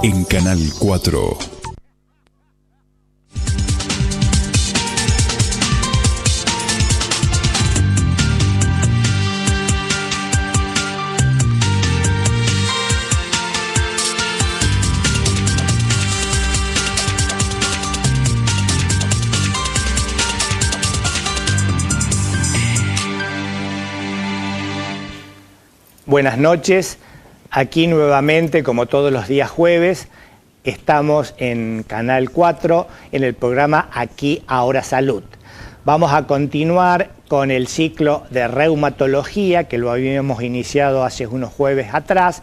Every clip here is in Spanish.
en Canal 4. Buenas noches, aquí nuevamente como todos los días jueves estamos en Canal 4 en el programa Aquí Ahora Salud. Vamos a continuar con el ciclo de reumatología que lo habíamos iniciado hace unos jueves atrás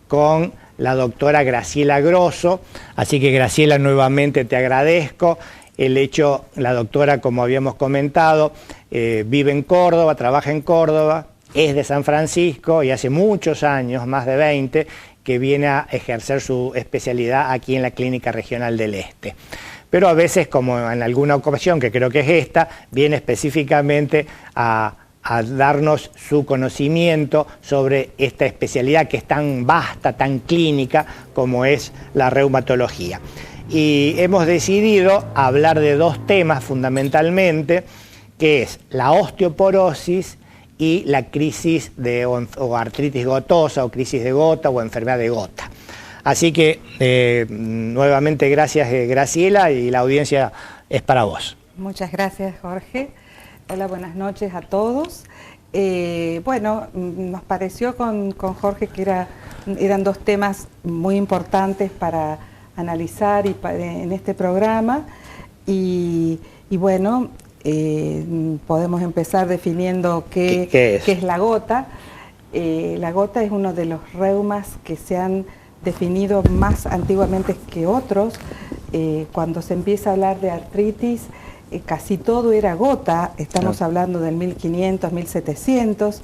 con la doctora Graciela Grosso, así que Graciela nuevamente te agradezco. El hecho, la doctora como habíamos comentado vive en Córdoba, trabaja en Córdoba, es de San Francisco y hace muchos años, más de 20, que viene a ejercer su especialidad aquí en la Clínica Regional del Este. Pero a veces, como en alguna ocasión, que creo que es esta, viene específicamente a darnos su conocimiento sobre esta especialidad que es tan vasta, tan clínica como es la reumatología. Y hemos decidido hablar de dos temas fundamentalmente, que es la osteoporosis y la crisis o artritis gotosa o crisis de gota o enfermedad de gota. Así que nuevamente gracias Graciela y la audiencia es para vos. Muchas gracias Jorge. Hola, buenas noches a todos. Bueno, nos pareció con Jorge que eran dos temas muy importantes para analizar en este programa y bueno, podemos empezar definiendo qué es la gota. La gota es uno de los reumas que se han definido más antiguamente que otros. Cuando se empieza a hablar de artritis, casi todo era gota, estamos hablando del 1500, 1700,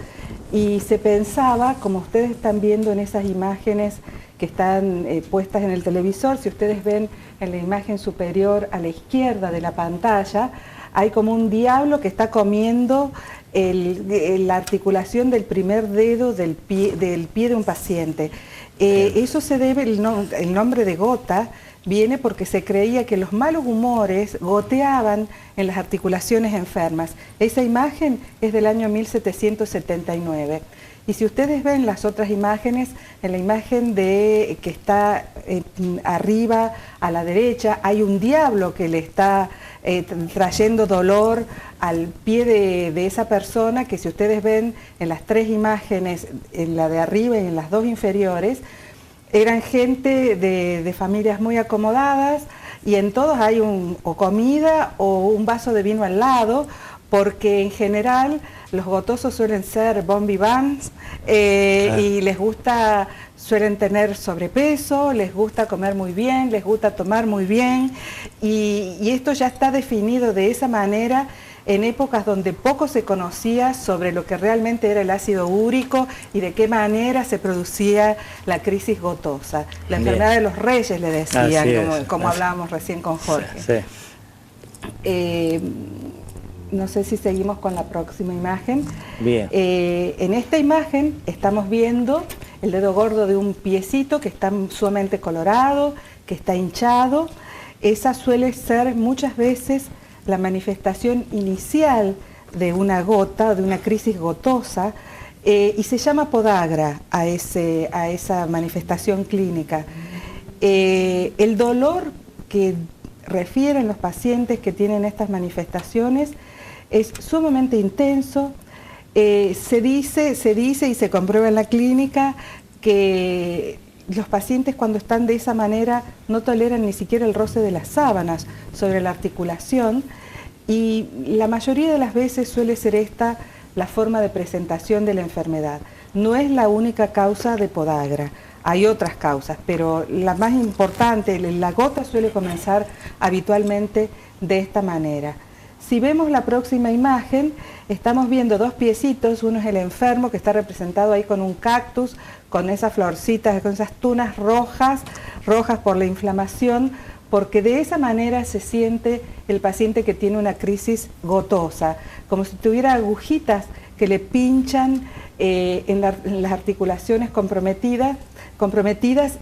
y se pensaba, como ustedes están viendo en esas imágenes que están puestas en el televisor, si ustedes ven en la imagen superior a la izquierda de la pantalla, hay como un diablo que está comiendo la articulación del primer dedo del pie de un paciente. Eso se debe, el nombre de gota viene porque se creía que los malos humores goteaban en las articulaciones enfermas. Esa imagen es del año 1779. Y si ustedes ven las otras imágenes, en la imagen que está arriba a la derecha, hay un diablo que le está trayendo dolor al pie de esa persona, que si ustedes ven en las tres imágenes, en la de arriba y en las dos inferiores, eran gente de familias muy acomodadas y en todos hay o comida o un vaso de vino al lado, porque en general los gotosos suelen ser bon vivants y suelen tener sobrepeso, les gusta comer muy bien, les gusta tomar muy bien y esto ya está definido de esa manera en épocas donde poco se conocía sobre lo que realmente era el ácido úrico y de qué manera se producía la crisis gotosa. La enfermedad de los reyes, le decían, como hablábamos recién con Jorge. Sí. No sé si seguimos con la próxima imagen. Bien. En esta imagen estamos viendo el dedo gordo de un piecito que está sumamente colorado, que está hinchado. Esa suele ser muchas veces la manifestación inicial de una gota, de una crisis gotosa, y se llama podagra a esa manifestación clínica. El dolor que refieren los pacientes que tienen estas manifestaciones es sumamente intenso. Se dice y se comprueba en la clínica que los pacientes cuando están de esa manera no toleran ni siquiera el roce de las sábanas sobre la articulación y la mayoría de las veces suele ser esta la forma de presentación de la enfermedad. No es la única causa de podagra, hay otras causas, pero la más importante, la gota suele comenzar habitualmente de esta manera. Si vemos la próxima imagen, estamos viendo dos piecitos, uno es el enfermo que está representado ahí con un cactus, con esas florcitas, con esas tunas rojas por la inflamación, porque de esa manera se siente el paciente que tiene una crisis gotosa, como si tuviera agujitas que le pinchan en las articulaciones comprometidas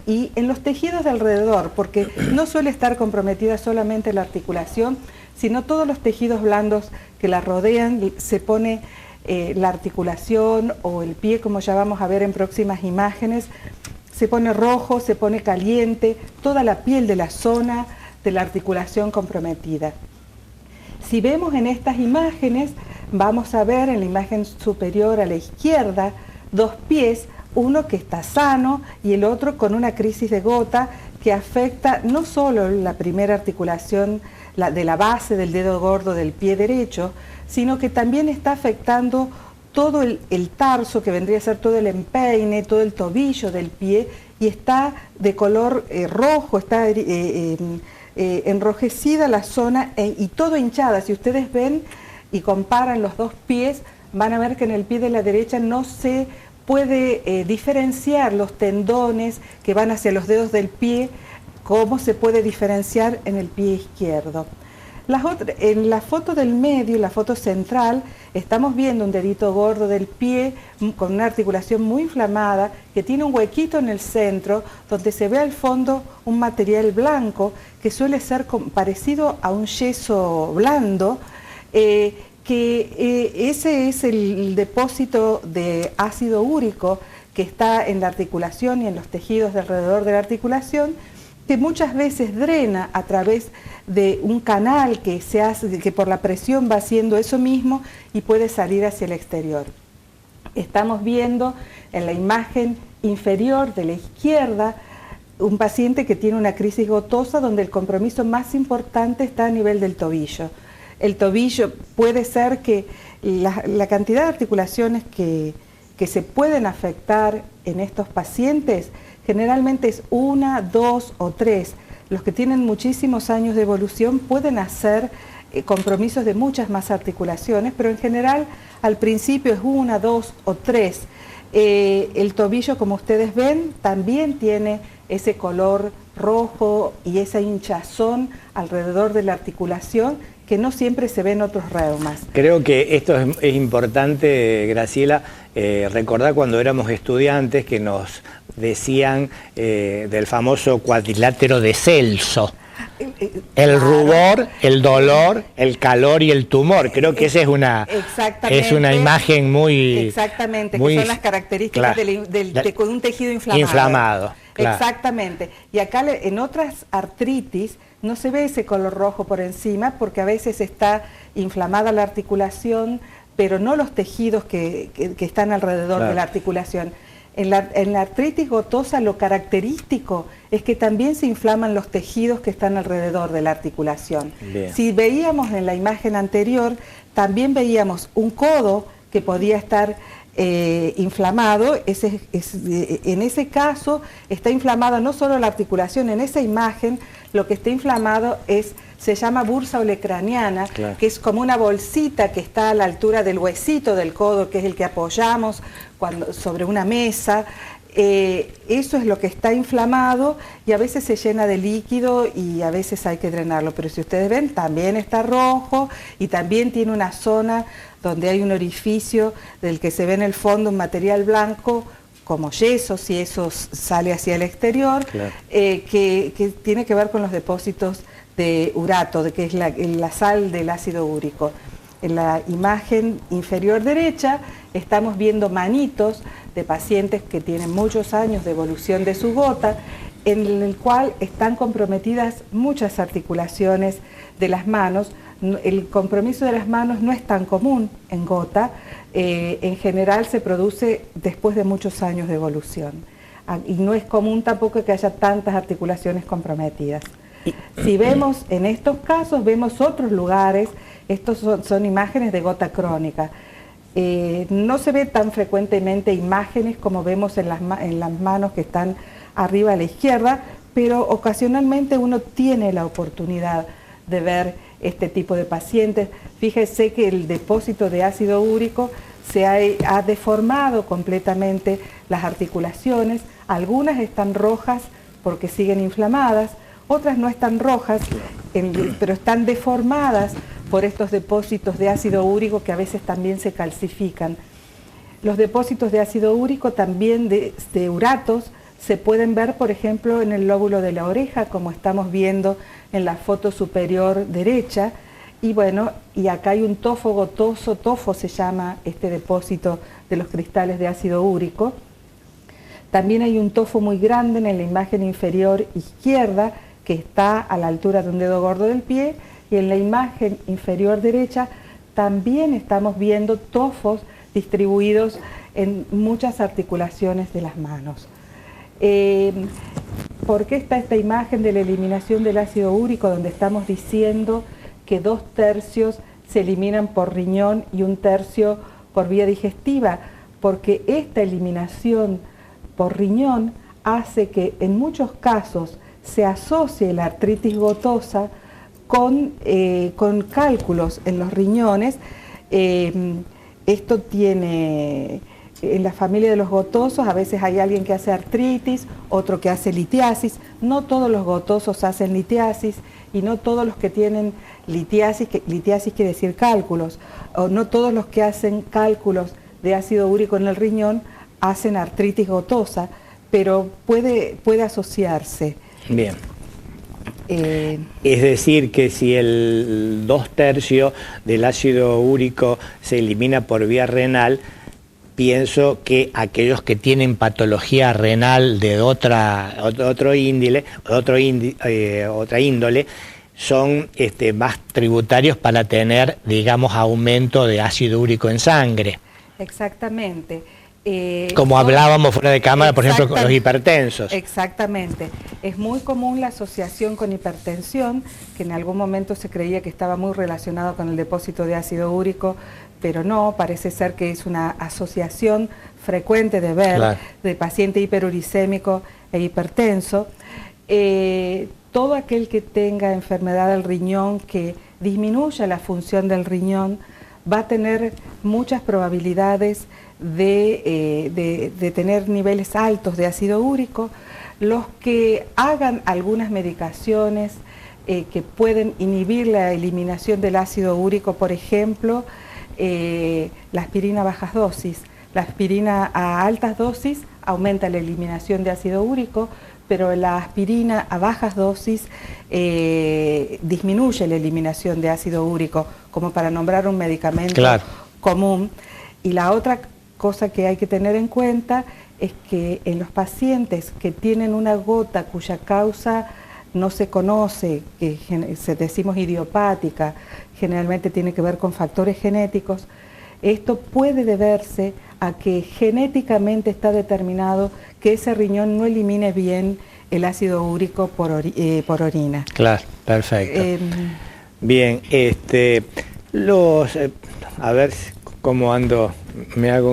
y en los tejidos de alrededor, porque no suele estar comprometida solamente la articulación, sino todos los tejidos blandos que la rodean. Se pone la articulación o el pie, como ya vamos a ver en próximas imágenes, se pone rojo, se pone caliente, toda la piel de la zona de la articulación comprometida. Si vemos en estas imágenes, vamos a ver en la imagen superior a la izquierda dos pies, uno que está sano y el otro con una crisis de gota que afecta no solo la primera articulación de la base del dedo gordo del pie derecho, sino que también está afectando todo el tarso, que vendría a ser todo el empeine, todo el tobillo del pie, y está de color rojo, está enrojecida la zona y todo hinchada. Si ustedes ven y comparan los dos pies, van a ver que en el pie de la derecha no se puede diferenciar los tendones que van hacia los dedos del pie, como se puede diferenciar en el pie izquierdo. En la foto del medio, la foto central, estamos viendo un dedito gordo del pie con una articulación muy inflamada que tiene un huequito en el centro donde se ve al fondo un material blanco que suele ser parecido a un yeso blando, ese es el depósito de ácido úrico que está en la articulación y en los tejidos de alrededor de la articulación, que muchas veces drena a través de un canal que por la presión va haciendo eso mismo y puede salir hacia el exterior. Estamos viendo en la imagen inferior de la izquierda un paciente que tiene una crisis gotosa donde el compromiso más importante está a nivel del tobillo. El tobillo puede ser que la cantidad de articulaciones que se pueden afectar en estos pacientes generalmente es 1, 2 o 3. Los que tienen muchísimos años de evolución pueden hacer compromisos de muchas más articulaciones, pero en general al principio es 1, 2 o 3. El tobillo, como ustedes ven, también tiene ese color rojo y esa hinchazón alrededor de la articulación que no siempre se ve en otros reumas. Creo que esto es importante, Graciela, recordar cuando éramos estudiantes que nos decían del famoso cuadrilátero de Celso. El rubor, el dolor, el calor y el tumor. Creo que esa es una imagen muy... Exactamente, muy, que son las características de un tejido inflamado. Claro. Exactamente. Y acá en otras artritis no se ve ese color rojo por encima porque a veces está inflamada la articulación, pero no los tejidos que están alrededor de la articulación. En la artritis gotosa lo característico es que también se inflaman los tejidos que están alrededor de la articulación. Bien. Si veíamos en la imagen anterior, también veíamos un codo que podía estar inflamado. En ese caso está inflamada no solo la articulación, en esa imagen lo que está inflamado se llama bursa olecraniana, que es como una bolsita que está a la altura del huesito del codo, que es el que apoyamos sobre una mesa. Eso es lo que está inflamado y a veces se llena de líquido y a veces hay que drenarlo, pero si ustedes ven también está rojo y también tiene una zona donde hay un orificio del que se ve en el fondo un material blanco como yeso, si eso sale hacia el exterior, que tiene que ver con los depósitos de urato, que es la sal del ácido úrico. En la imagen inferior derecha estamos viendo manitos de pacientes que tienen muchos años de evolución de su gota, en el cual están comprometidas muchas articulaciones de las manos. El compromiso de las manos no es tan común en gota, en general se produce después de muchos años de evolución y no es común tampoco que haya tantas articulaciones comprometidas. Si vemos en estos casos, vemos otros lugares, estos son imágenes de gota crónica. No se ve tan frecuentemente imágenes como vemos en las manos que están arriba a la izquierda, pero ocasionalmente uno tiene la oportunidad de ver este tipo de pacientes. Fíjese que el depósito de ácido úrico ha deformado completamente las articulaciones, algunas están rojas porque siguen inflamadas, otras no están rojas, pero están deformadas por estos depósitos de ácido úrico que a veces también se calcifican. Los depósitos de ácido úrico también de uratos se pueden ver, por ejemplo, en el lóbulo de la oreja, como estamos viendo en la foto superior derecha. Y bueno, y acá hay un tofo gotoso, tofo se llama este depósito de los cristales de ácido úrico. También hay un tofo muy grande en la imagen inferior izquierda, que está a la altura de un dedo gordo del pie, y en la imagen inferior derecha también estamos viendo tofos distribuidos en muchas articulaciones de las manos. ¿Por qué está esta imagen de la eliminación del ácido úrico, donde estamos diciendo que 2/3 se eliminan por riñón y 1/3 por vía digestiva? Porque esta eliminación por riñón hace que en muchos casos se asocie la artritis gotosa con cálculos en los riñones. Esto tiene, en la familia de los gotosos, a veces hay alguien que hace artritis, otro que hace litiasis. No todos los gotosos hacen litiasis y no todos los que tienen litiasis quiere decir cálculos, o no todos los que hacen cálculos de ácido úrico en el riñón hacen artritis gotosa, pero puede asociarse. Bien. Es decir, que si el 2/3 del ácido úrico se elimina por vía renal, pienso que aquellos que tienen patología renal de otra índole son más tributarios para tener, digamos, aumento de ácido úrico en sangre. Exactamente. Como hablábamos fuera de cámara, por ejemplo, con los hipertensos. Exactamente. Es muy común la asociación con hipertensión, que en algún momento se creía que estaba muy relacionado con el depósito de ácido úrico, pero no, parece ser que es una asociación frecuente de ver, claro, de paciente hiperuricémico e hipertenso. Todo aquel que tenga enfermedad del riñón que disminuya la función del riñón va a tener muchas probabilidades de tener niveles altos de ácido úrico. Los que hagan algunas medicaciones que pueden inhibir la eliminación del ácido úrico, por ejemplo, la aspirina a bajas dosis. La aspirina a altas dosis aumenta la eliminación de ácido úrico, pero la aspirina a bajas dosis disminuye la eliminación de ácido úrico, como para nombrar un medicamento, claro, común. Y la otra cosa que hay que tener en cuenta es que en los pacientes que tienen una gota cuya causa no se conoce, que decimos idiopática, generalmente tiene que ver con factores genéticos, esto puede deberse a que genéticamente está determinado que ese riñón no elimine bien el ácido úrico por orina. Claro, perfecto. Bien, a ver cómo ando, me hago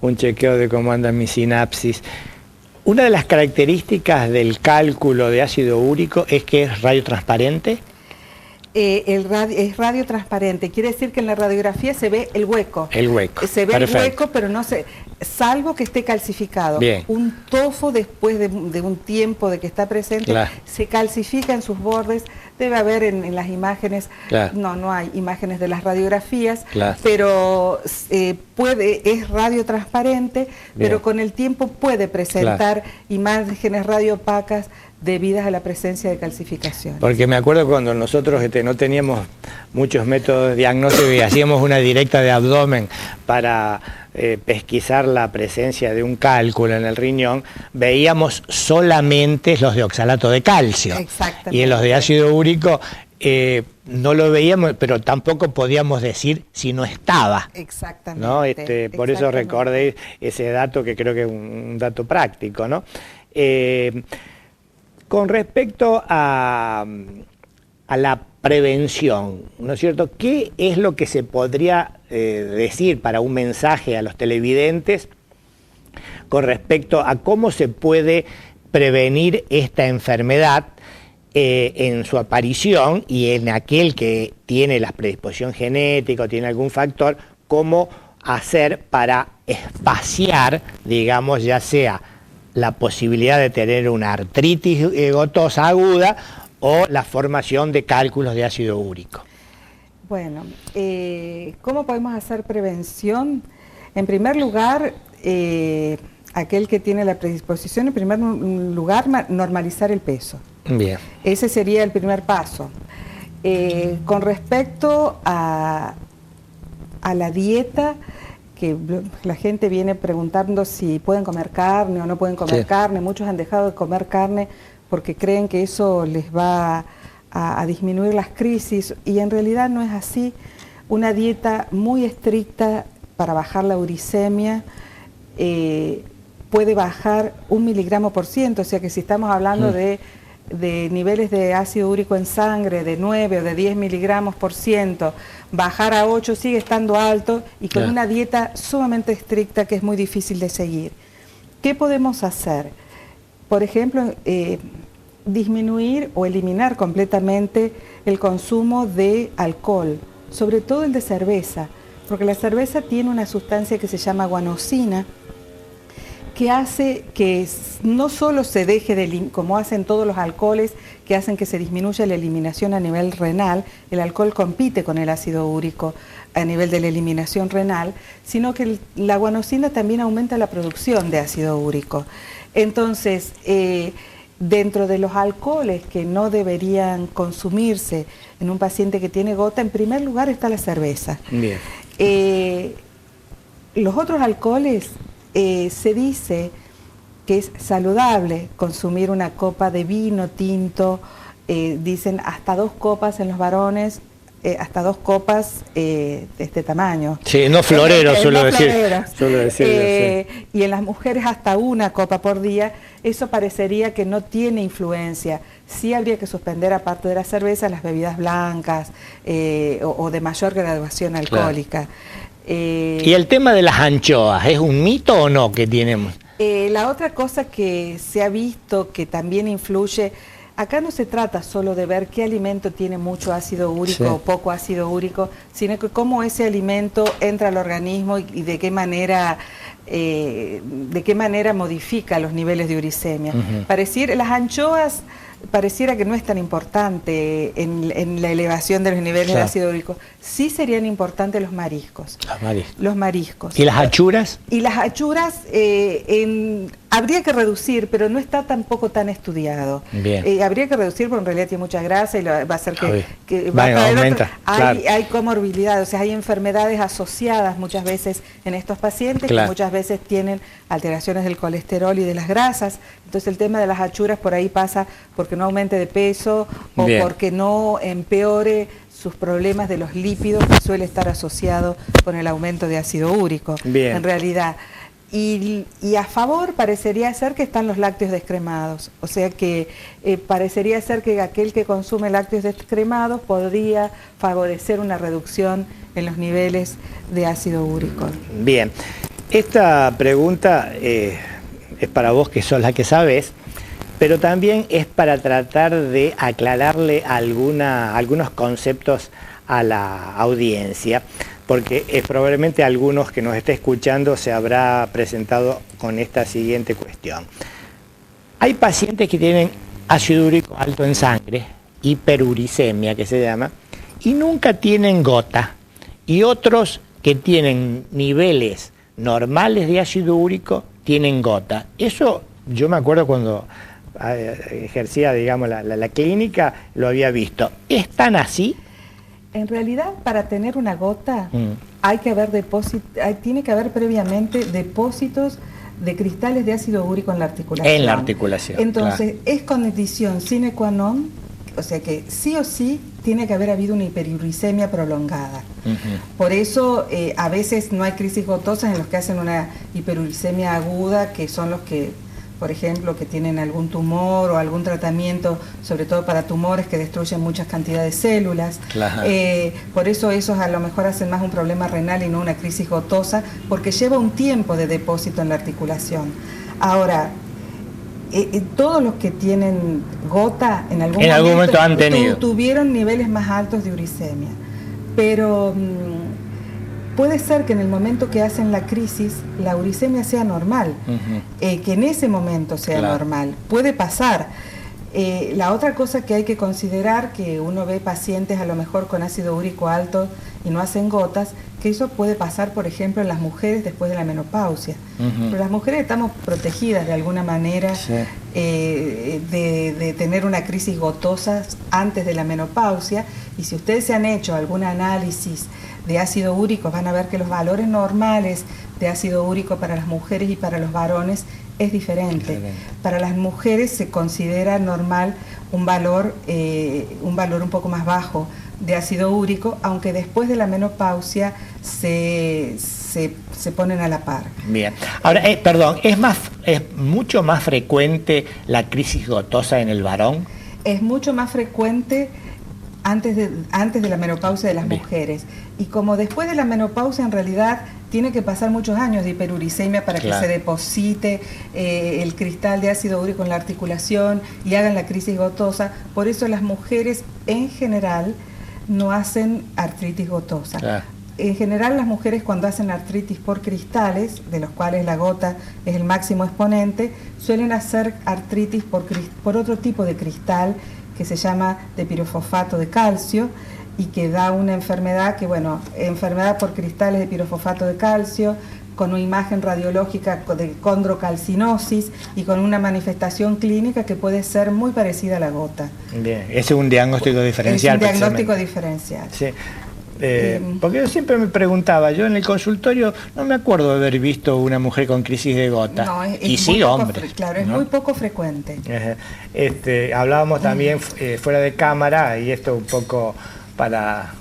un chequeo de cómo anda mi sinapsis. Una de las características del cálculo de ácido úrico es que es radiotransparente. Es radiotransparente, quiere decir que en la radiografía se ve el hueco. El hueco. Se ve perfecto. El hueco, pero no se, salvo que esté calcificado. Bien. Un tofo después de un tiempo de que está presente, claro, se calcifica en sus bordes. Debe haber en las imágenes, claro, no hay imágenes de las radiografías, claro, pero es radiotransparente, pero con el tiempo puede presentar, claro, imágenes radiopacas debidas a la presencia de calcificación. Porque me acuerdo cuando nosotros no teníamos muchos métodos de diagnóstico y hacíamos una directa de abdomen para pesquisar la presencia de un cálculo en el riñón, veíamos solamente los de oxalato de calcio. Exactamente. Y en los de ácido úrico no lo veíamos, pero tampoco podíamos decir si no estaba. Exactamente. ¿No? Por eso recordé ese dato, que creo que es un dato práctico, ¿no? Con respecto a la prevención, ¿no es cierto? ¿Qué es lo que se podría decir para un mensaje a los televidentes con respecto a cómo se puede prevenir esta enfermedad en su aparición, y en aquel que tiene la predisposición genética o tiene algún factor, cómo hacer para espaciar, digamos, ya sea la posibilidad de tener una artritis gotosa aguda o la formación de cálculos de ácido úrico? Bueno, ¿cómo podemos hacer prevención? En primer lugar, aquel que tiene la predisposición, en primer lugar, normalizar el peso. Bien. Ese sería el primer paso. Con respecto a la dieta, que la gente viene preguntando si pueden comer carne o no pueden comer carne. Muchos han dejado de comer carne porque creen que eso les va a disminuir las crisis, y en realidad no es así. Una dieta muy estricta para bajar la uricemia puede bajar 1 miligramo%, o sea que si estamos hablando de niveles de ácido úrico en sangre de 9 o de 10 miligramos%, bajar a 8 sigue estando alto, y con una dieta sumamente estricta que es muy difícil de seguir. ¿Qué podemos hacer? Por ejemplo, disminuir o eliminar completamente el consumo de alcohol, sobre todo el de cerveza, porque la cerveza tiene una sustancia que se llama guanosina, que hace que no solo se deje de, como hacen todos los alcoholes, que hacen que se disminuya la eliminación a nivel renal. El alcohol compite con el ácido úrico a nivel de la eliminación renal, sino que la guanosina también aumenta la producción de ácido úrico. Entonces, dentro de los alcoholes que no deberían consumirse en un paciente que tiene gota, en primer lugar está la cerveza. Bien. Los otros alcoholes, se dice que es saludable consumir una copa de vino tinto, dicen hasta 2 copas en los varones, hasta 2 copas de este tamaño. Sí, no florero, suelo decir. Y en las mujeres hasta 1 copa por día. Eso parecería que no tiene influencia. Sí habría que suspender, aparte de la cerveza, las bebidas blancas o de mayor graduación alcohólica. ¿Y el tema de las anchoas, es un mito o no que tenemos? La otra cosa que se ha visto que también influye, acá no se trata solo de ver qué alimento tiene mucho ácido úrico o poco ácido úrico, sino que cómo ese alimento entra al organismo y de qué manera modifica los niveles de uricemia. Las anchoas pareciera que no es tan importante en la elevación de los niveles de ácido úrico. Sí serían importantes los mariscos. Los mariscos. ¿Y las achuras? Y las achuras habría que reducir, pero no está tampoco tan estudiado. Habría que reducir porque en realidad tiene mucha grasa y va a hacer que va a traer aumenta. Hay comorbilidades, o sea, hay enfermedades asociadas muchas veces en estos pacientes que muchas veces tienen alteraciones del colesterol y de las grasas. Entonces el tema de las achuras por ahí pasa porque no aumente de peso o porque no empeore sus problemas de los lípidos, que suele estar asociado con el aumento de ácido úrico, en realidad. Y a favor parecería ser que están los lácteos descremados, o sea que parecería ser que aquel que consume lácteos descremados podría favorecer una reducción en los niveles de ácido úrico. Bien, esta pregunta es para vos, que sos la que sabes, pero también es para tratar de aclararle algunos conceptos a la audiencia, porque probablemente algunos que nos esté escuchando se habrá presentado con esta siguiente cuestión. Hay pacientes que tienen ácido úrico alto en sangre, hiperuricemia que se llama, y nunca tienen gota, y otros que tienen niveles normales de ácido úrico tienen gota. Eso yo me acuerdo cuando ejercía, digamos, la clínica, lo había visto. ¿Es tan así? En realidad, para tener una gota, hay que haber tiene que haber previamente depósitos de cristales de ácido úrico en la articulación. En la articulación. Entonces, es condición sine qua non, o sea que sí o sí tiene que haber habido una hiperuricemia prolongada. Por eso, a veces no hay crisis gotosas en los que hacen una hiperuricemia aguda, que son los que, por ejemplo, que tienen algún tumor o algún tratamiento, sobre todo para tumores que destruyen muchas cantidades de células. Por eso esos a lo mejor hacen más un problema renal y no una crisis gotosa, porque lleva un tiempo de depósito en la articulación. Ahora, todos los que tienen gota en algún momento han tenido. Tuvieron niveles más altos de uricemia, pero puede ser que en el momento que hacen la crisis la uricemia sea normal, que en ese momento sea normal, puede pasar. La otra cosa que hay que considerar, que uno ve pacientes a lo mejor con ácido úrico alto y no hacen gotas, que eso puede pasar, por ejemplo, en las mujeres después de la menopausia. Pero las mujeres estamos protegidas de alguna manera de tener una crisis gotosa antes de la menopausia, y si ustedes se han hecho algún análisis de ácido úrico, van a ver que los valores normales de ácido úrico para las mujeres y para los varones es diferente. Para las mujeres se considera normal un valor un poco más bajo de ácido úrico, aunque después de la menopausia se ponen a la par. Bien. Ahora, perdón, ¿es mucho más frecuente la crisis gotosa en el varón? Es mucho más frecuente antes de la menopausia de las mujeres. Y como después de la menopausia en realidad tiene que pasar muchos años de hiperuricemia para que se deposite el cristal de ácido úrico en la articulación y hagan la crisis gotosa, por eso las mujeres en general no hacen artritis gotosa. En general las mujeres cuando hacen artritis por cristales, de los cuales la gota es el máximo exponente, suelen hacer artritis por otro tipo de cristal que se llama de pirofosfato de calcio, y que da una enfermedad enfermedad por cristales de pirofosfato de calcio, con una imagen radiológica de condrocalcinosis y con una manifestación clínica que puede ser muy parecida a la gota. Bien, ese es un diagnóstico diferencial. Es un diagnóstico diferencial. Sí. Porque yo siempre me preguntaba, yo en el consultorio no me acuerdo de haber visto una mujer con crisis de gota. No, y sí, hombres. Claro, es muy poco frecuente. Hablábamos también fuera de cámara, y esto un poco para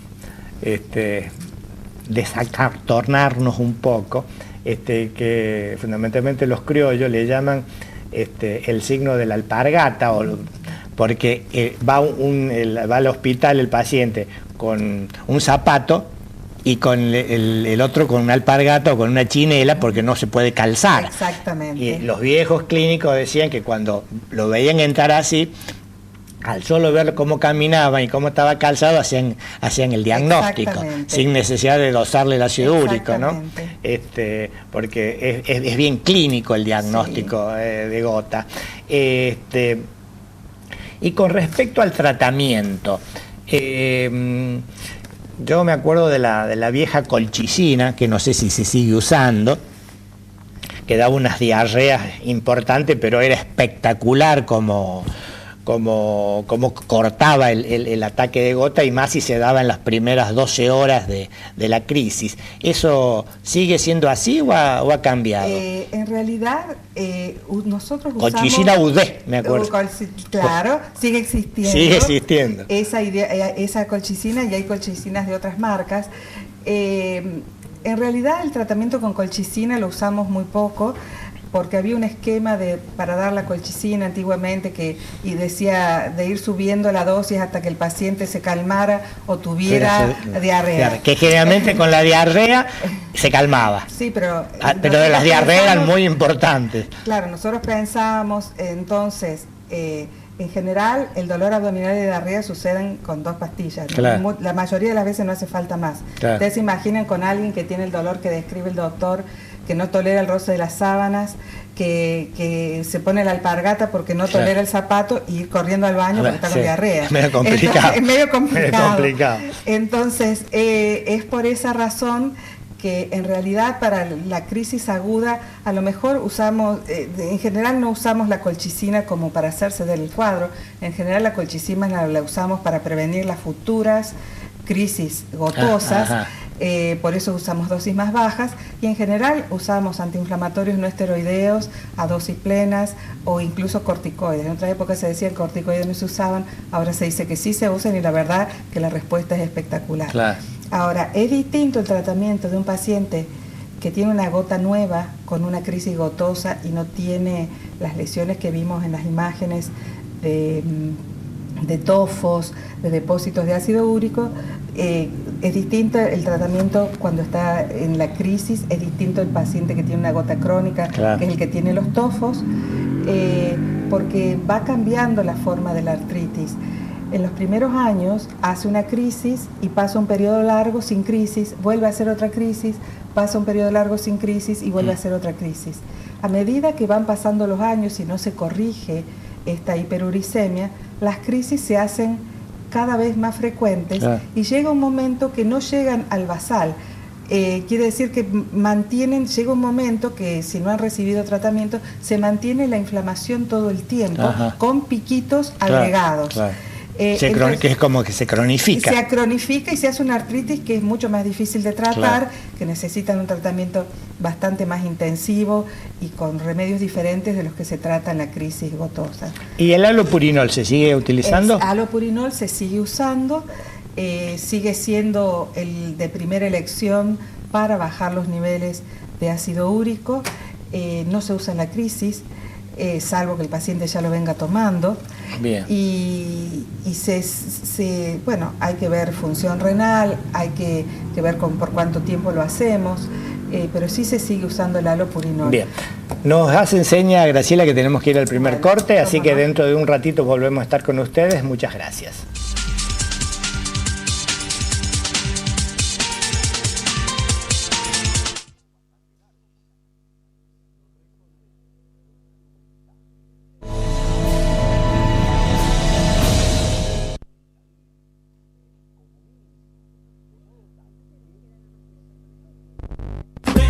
desacartonarnos un poco, que fundamentalmente los criollos le llaman el signo de la alpargata, porque va al hospital el paciente con un zapato y con el otro con una alpargata o con una chinela, porque no se puede calzar. Exactamente. Y los viejos clínicos decían que cuando lo veían entrar así, al solo ver cómo caminaba y cómo estaba calzado, hacían el diagnóstico, sin necesidad de dosarle el ácido úrico, ¿no? Porque es bien clínico el diagnóstico de gota. Y con respecto al tratamiento, yo me acuerdo de la vieja colchicina, que no sé si se sigue usando, que daba unas diarreas importantes, pero era espectacular como cortaba el ataque de gota, y más si se daba en las primeras 12 horas de la crisis. ¿Eso sigue siendo así o ha cambiado? En realidad, nosotros usamos... Colchicina UD, me acuerdo. Claro, sigue existiendo. Sigue existiendo. Esa colchicina, y hay colchicinas de otras marcas. En realidad, el tratamiento con colchicina lo usamos muy poco, porque había un esquema para dar la colchicina antiguamente y decía de ir subiendo la dosis hasta que el paciente se calmara o tuviera diarrea. Que generalmente con la diarrea se calmaba. Sí, pero las diarreas eran muy importantes. Claro, nosotros pensábamos entonces, en general el dolor abdominal y diarrea suceden con 2 pastillas. Claro. La mayoría de las veces no hace falta más. Claro. Ustedes se imaginan con alguien que tiene el dolor que describe el doctor, que no tolera el roce de las sábanas, que se pone la alpargata porque no tolera el zapato, y ir corriendo al baño porque está con diarrea. Es medio complicado. Es medio complicado. Entonces, es por esa razón que en realidad para la crisis aguda a lo mejor usamos, en general no usamos la colchicina como para hacerse del cuadro. En general la colchicina la usamos para prevenir las futuras crisis gotosas. Por eso usamos dosis más bajas, y en general usamos antiinflamatorios no esteroideos a dosis plenas, o incluso corticoides. En otra época se decía que corticoides no se usaban, ahora se dice que sí se usan, y la verdad que la respuesta es espectacular. Claro. Ahora, es distinto el tratamiento de un paciente que tiene una gota nueva con una crisis gotosa y no tiene las lesiones que vimos en las imágenes de tofos, de depósitos de ácido úrico. Es distinto el tratamiento cuando está en la crisis, es distinto el paciente que tiene una gota crónica, claro, que es el que tiene los tofos, porque va cambiando la forma de la artritis. En los primeros años hace una crisis y pasa un periodo largo sin crisis, vuelve a hacer otra crisis, pasa un periodo largo sin crisis y vuelve a hacer otra crisis. A medida que van pasando los años y no se corrige esta hiperuricemia, las crisis se hacen cada vez más frecuentes y llega un momento que no llegan al basal. Quiere decir que llega un momento que si no han recibido tratamiento, se mantiene la inflamación todo el tiempo, con piquitos agregados. Entonces, que es como que se cronifica. Se cronifica y se hace una artritis que es mucho más difícil de tratar, que necesitan un tratamiento bastante más intensivo y con remedios diferentes de los que se trata en la crisis gotosa. ¿Y el alopurinol se sigue utilizando? El alopurinol se sigue usando, sigue siendo el de primera elección para bajar los niveles de ácido úrico, no se usa en la crisis, salvo que el paciente ya lo venga tomando. Bien. Y bueno, hay que ver función renal, hay que ver por cuánto tiempo lo hacemos, pero sí se sigue usando el alopurinol. Bien. Nos hace seña, Graciela, que tenemos que ir al primer corte, así que dentro de un ratito volvemos a estar con ustedes. Muchas gracias.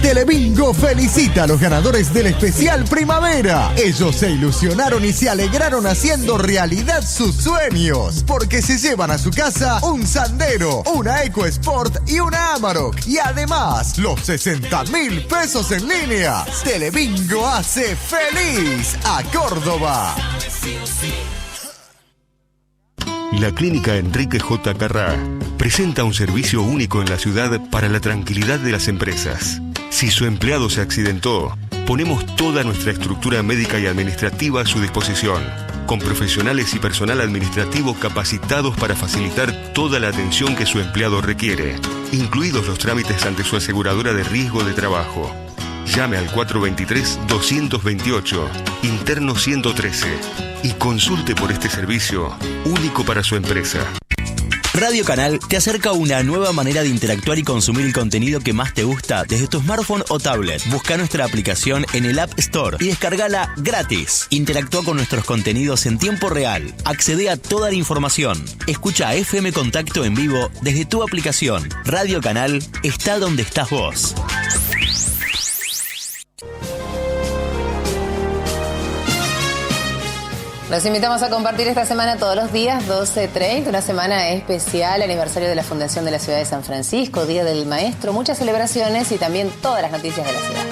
Telebingo felicita a los ganadores del especial Primavera. Ellos se ilusionaron y se alegraron haciendo realidad sus sueños, porque se llevan a su casa un Sandero, una EcoSport y una Amarok. Y además, los 60.000 pesos en línea. Telebingo hace feliz a Córdoba. La Clínica Enrique J. Carrá presenta un servicio único en la ciudad para la tranquilidad de las empresas. Si su empleado se accidentó, ponemos toda nuestra estructura médica y administrativa a su disposición, con profesionales y personal administrativo capacitados para facilitar toda la atención que su empleado requiere, incluidos los trámites ante su aseguradora de riesgo de trabajo. Llame al 423-228, interno 113, y consulte por este servicio único para su empresa. Radio Canal te acerca a una nueva manera de interactuar y consumir el contenido que más te gusta desde tu smartphone o tablet. Busca nuestra aplicación en el App Store y descárgala gratis. Interactúa con nuestros contenidos en tiempo real. Accede a toda la información. Escucha FM Contacto en vivo desde tu aplicación. Radio Canal está donde estás vos. Los invitamos a compartir esta semana todos los días, 12:30, una semana especial, aniversario de la Fundación de la Ciudad de San Francisco, Día del Maestro, muchas celebraciones y también todas las noticias de la ciudad.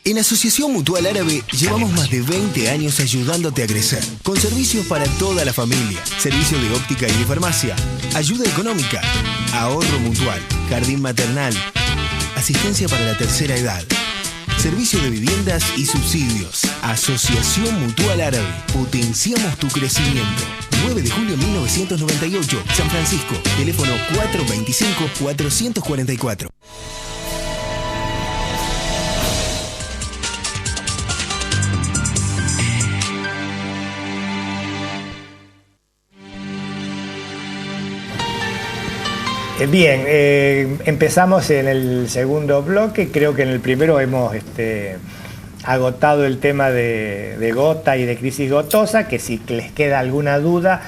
En Asociación Mutual Árabe llevamos más de 20 años ayudándote a crecer, con servicios para toda la familia, servicio de óptica y de farmacia, ayuda económica, ahorro mutual, jardín maternal, asistencia para la tercera edad, servicio de viviendas y subsidios. Asociación Mutual Árabe, potenciamos tu crecimiento. 9 de julio de 1998, San Francisco, teléfono 425-444. Bien, empezamos en el segundo bloque. Creo que en el primero hemos agotado el tema de gota y de crisis gotosa, que si les queda alguna duda,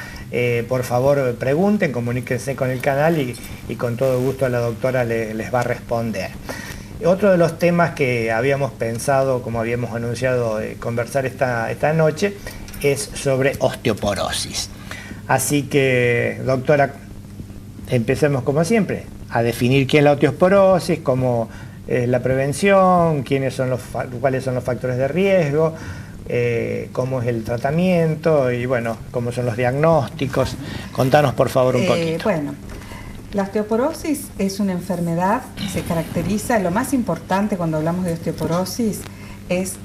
por favor pregunten, comuníquense con el canal y con todo gusto la doctora les va a responder. Otro de los temas que habíamos pensado, como habíamos anunciado, conversar esta noche, es sobre osteoporosis. Así que, doctora, empecemos como siempre, a definir qué es la osteoporosis, cómo es la prevención, cuáles son los factores de riesgo, cómo es el tratamiento y bueno, cómo son los diagnósticos. Contanos por favor un poquito. Bueno, la osteoporosis es una enfermedad, se caracteriza, lo más importante cuando hablamos de osteoporosis es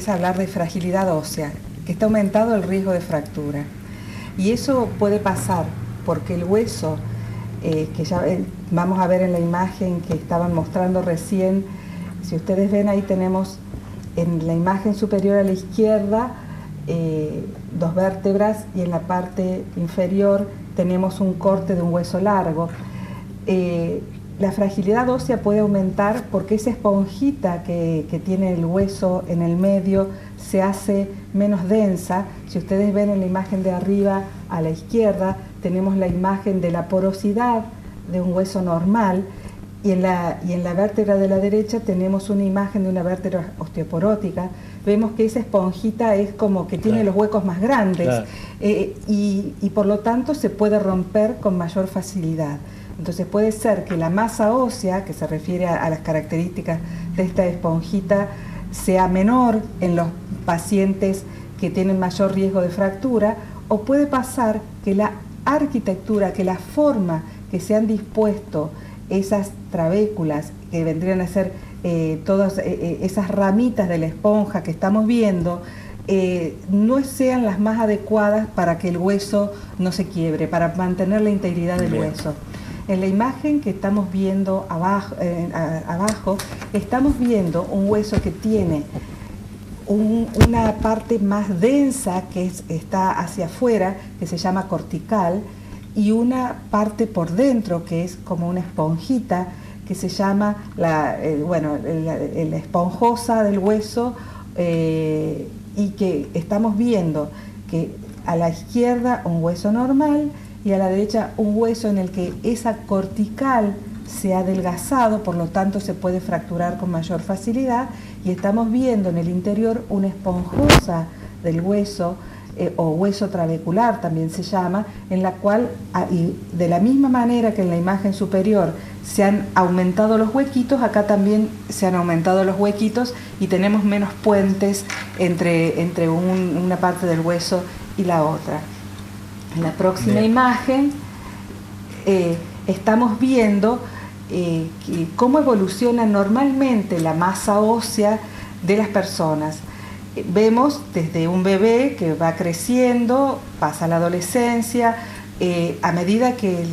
hablar de fragilidad ósea, que está aumentado el riesgo de fractura. Y eso puede pasar porque el hueso, que ya vamos a ver en la imagen que estaban mostrando recién, si ustedes ven ahí tenemos en la imagen superior a la izquierda 2 vértebras y en la parte inferior tenemos un corte de un hueso largo. La fragilidad ósea puede aumentar porque esa esponjita que tiene el hueso en el medio se hace menos densa. Si ustedes ven en la imagen de arriba a la izquierda, tenemos la imagen de la porosidad de un hueso normal y en la vértebra de la derecha tenemos una imagen de una vértebra osteoporótica. Vemos que esa esponjita es como que tiene los huecos más grandes, y por lo tanto se puede romper con mayor facilidad. Entonces puede ser que la masa ósea, que se refiere a las características de esta esponjita, sea menor en los pacientes que tienen mayor riesgo de fractura, o puede pasar que la arquitectura, que la forma que se han dispuesto esas trabéculas, que vendrían a ser todas esas ramitas de la esponja que estamos viendo, no sean las más adecuadas para que el hueso no se quiebre, para mantener la integridad del hueso. En la imagen que estamos viendo abajo, estamos viendo un hueso que tiene una parte más densa que está hacia afuera, que se llama cortical, y una parte por dentro que es como una esponjita, que se llama la esponjosa del hueso, y que estamos viendo que a la izquierda un hueso normal y a la derecha un hueso en el que esa cortical se ha adelgazado, por lo tanto se puede fracturar con mayor facilidad, y estamos viendo en el interior una esponjosa del hueso, o hueso trabecular también se llama, en la cual, y de la misma manera que en la imagen superior se han aumentado los huequitos, acá también se han aumentado los huequitos y tenemos menos puentes entre una parte del hueso y la otra. En la próxima imagen estamos viendo cómo evoluciona normalmente la masa ósea de las personas. Vemos desde un bebé que va creciendo, pasa a la adolescencia, a medida que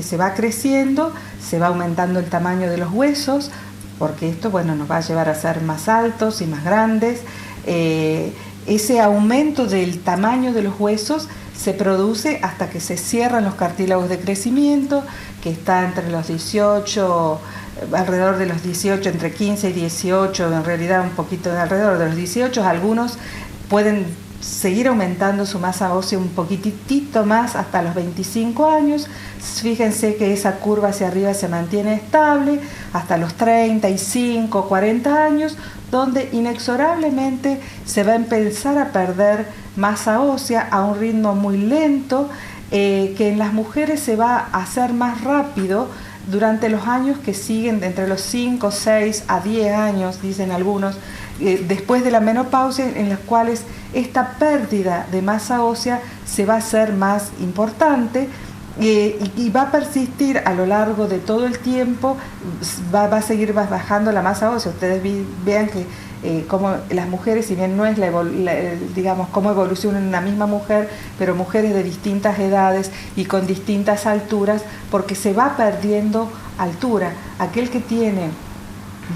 se va creciendo, se va aumentando el tamaño de los huesos, porque esto nos va a llevar a ser más altos y más grandes. Ese aumento del tamaño de los huesos se produce hasta que se cierran los cartílagos de crecimiento, que está entre los 18, alrededor de los 18, entre 15 y 18, en realidad un poquito alrededor de los 18, algunos pueden seguir aumentando su masa ósea un poquitito más hasta los 25 años. Fíjense que esa curva hacia arriba se mantiene estable hasta los 35, 40 años, donde inexorablemente se va a empezar a perder masa ósea a un ritmo muy lento, que en las mujeres se va a hacer más rápido durante los años que siguen, entre los 5, 6 a 10 años, dicen algunos, después de la menopausia, en los cuales esta pérdida de masa ósea se va a hacer más importante, y va a persistir a lo largo de todo el tiempo, va a seguir bajando la masa ósea. Ustedes vean que como las mujeres, si bien no es digamos cómo evoluciona una misma mujer, pero mujeres de distintas edades y con distintas alturas, porque se va perdiendo altura. Aquel que tiene,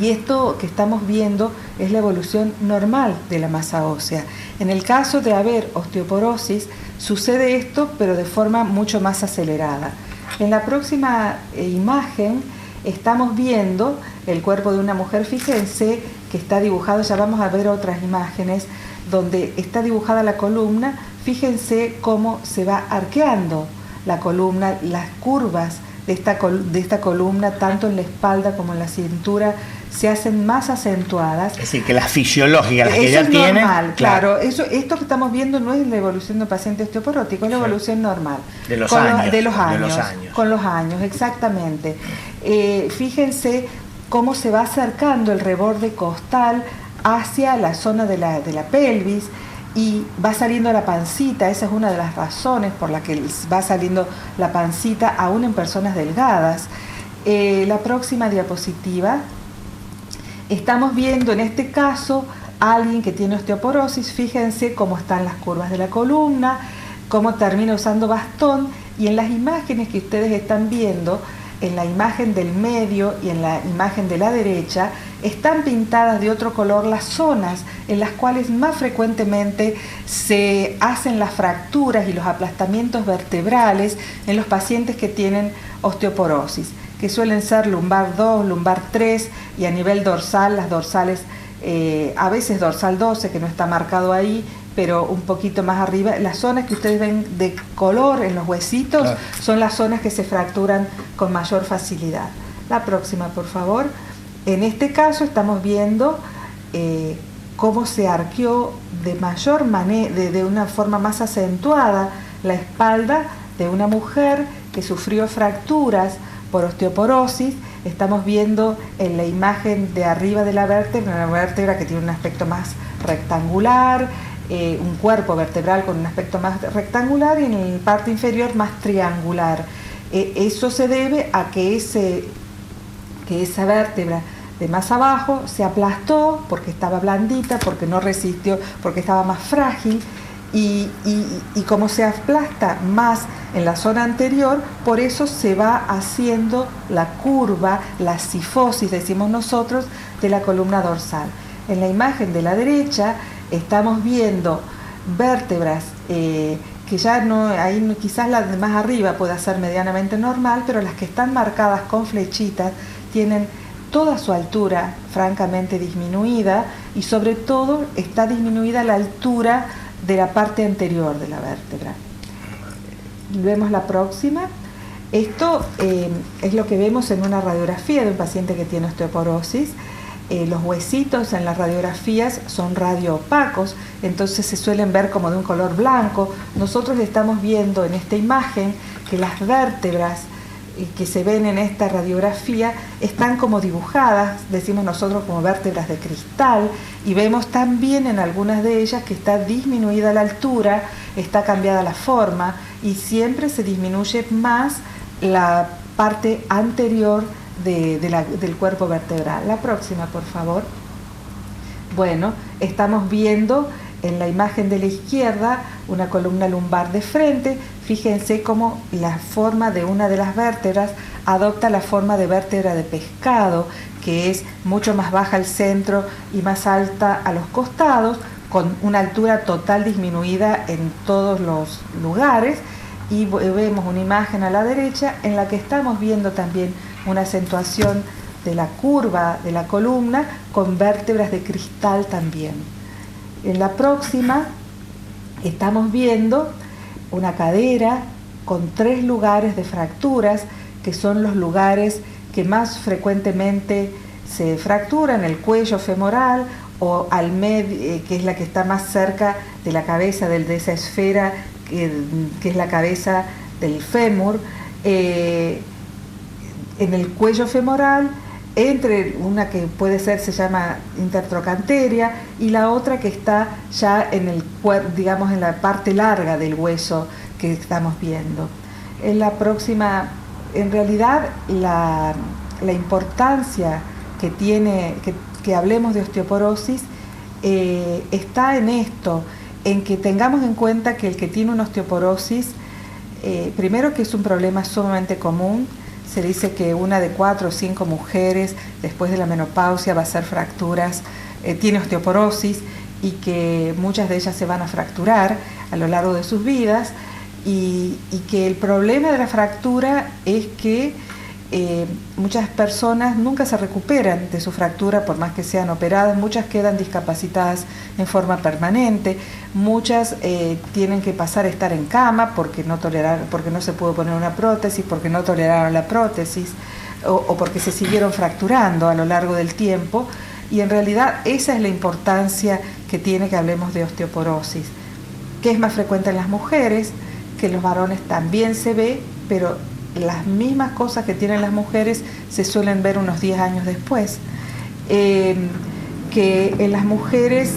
y esto que estamos viendo es la evolución normal de la masa ósea. En el caso de haber osteoporosis, sucede esto, pero de forma mucho más acelerada. En la próxima imagen estamos viendo el cuerpo de una mujer. Fíjense que está dibujado, ya vamos a ver otras imágenes donde está dibujada la columna. Fíjense cómo se va arqueando la columna, las curvas de esta columna, tanto en la espalda como en la cintura, se hacen más acentuadas. Es decir, que las fisiológicas, las que ya es tienen... normal, claro. Esto que estamos viendo no es la evolución de un paciente osteoporótico, es la evolución normal. De los años. De los años. Con los años, exactamente. Fíjense cómo se va acercando el reborde costal hacia la zona de la pelvis, y va saliendo la pancita. Esa es una de las razones por la que va saliendo la pancita aún en personas delgadas. La próxima diapositiva. Estamos viendo en este caso a alguien que tiene osteoporosis. Fíjense cómo están las curvas de la columna. cómo termina usando bastón, y en las imágenes que ustedes están viendo, en la imagen del medio y en la imagen de la derecha, están pintadas de otro color las zonas en las cuales más frecuentemente se hacen las fracturas y los aplastamientos vertebrales en los pacientes que tienen osteoporosis, que suelen ser lumbar 2, lumbar 3, y a nivel dorsal, las dorsales, a veces dorsal 12, que no está marcado ahí, pero un poquito más arriba. Las zonas que ustedes ven de color en los huesitos son las zonas que se fracturan con mayor facilidad. La próxima, por favor. En este caso estamos viendo cómo se arqueó de mayor manera, de una forma más acentuada, la espalda de una mujer que sufrió fracturas por osteoporosis. Estamos viendo en la imagen de arriba de la vértebra, una vértebra que tiene un aspecto más rectangular, un cuerpo vertebral con un aspecto más rectangular, y en la parte inferior más triangular. Eso se debe a que esa vértebra de más abajo se aplastó porque estaba blandita, porque no resistió, porque estaba más frágil, y como se aplasta más en la zona anterior, por eso se va haciendo la curva, la cifosis, decimos nosotros, de la columna dorsal. En la imagen de la derecha estamos viendo vértebras que ya no, ahí quizás la de más arriba pueda ser medianamente normal, pero las que están marcadas con flechitas tienen toda su altura francamente disminuida, y sobre todo está disminuida la altura de la parte anterior de la vértebra. Vemos la próxima. Esto es lo que vemos en una radiografía de un paciente que tiene osteoporosis. Los huesitos en las radiografías son radioopacos, entonces se suelen ver como de un color blanco. Nosotros estamos viendo en esta imagen que las vértebras que se ven en esta radiografía están como dibujadas, decimos nosotros como vértebras de cristal, y vemos también en algunas de ellas que está disminuida la altura, está cambiada la forma, y siempre se disminuye más la parte anterior del cuerpo vertebral. La próxima, por favor. Bueno, estamos viendo en la imagen de la izquierda una columna lumbar de frente. Fíjense cómo la forma de una de las vértebras adopta la forma de vértebra de pescado, que es mucho más baja al centro y más alta a los costados, con una altura total disminuida en todos los lugares. Y vemos una imagen a la derecha en la que estamos viendo también una acentuación de la curva de la columna con vértebras de cristal también. En la próxima estamos viendo una cadera con 3 lugares de fracturas, que son los lugares que más frecuentemente se fracturan: el cuello femoral, o al medio, que es la que está más cerca de la cabeza, de esa esfera que es la cabeza del fémur. En el cuello femoral, entre una que puede ser, se llama intertrocanteria, y la otra que está ya en el, digamos, en la parte larga del hueso que estamos viendo. En la próxima, en realidad, la importancia que tiene que hablemos de osteoporosis está en esto, en que tengamos en cuenta que el que tiene una osteoporosis, primero que es un problema sumamente común. Se dice que 1 de 4 o 5 mujeres después de la menopausia va a hacer fracturas, tiene osteoporosis, y que muchas de ellas se van a fracturar a lo largo de sus vidas, y que el problema de la fractura es que muchas personas nunca se recuperan de su fractura por más que sean operadas. Muchas quedan discapacitadas en forma permanente, muchas tienen que pasar a estar en cama porque no se pudo poner una prótesis, porque no toleraron la prótesis, o porque se siguieron fracturando a lo largo del tiempo. Y en realidad esa es la importancia que tiene que hablemos de osteoporosis, que es más frecuente en las mujeres, que en los varones también se ve, pero las mismas cosas que tienen las mujeres se suelen ver unos 10 años después. Que en las mujeres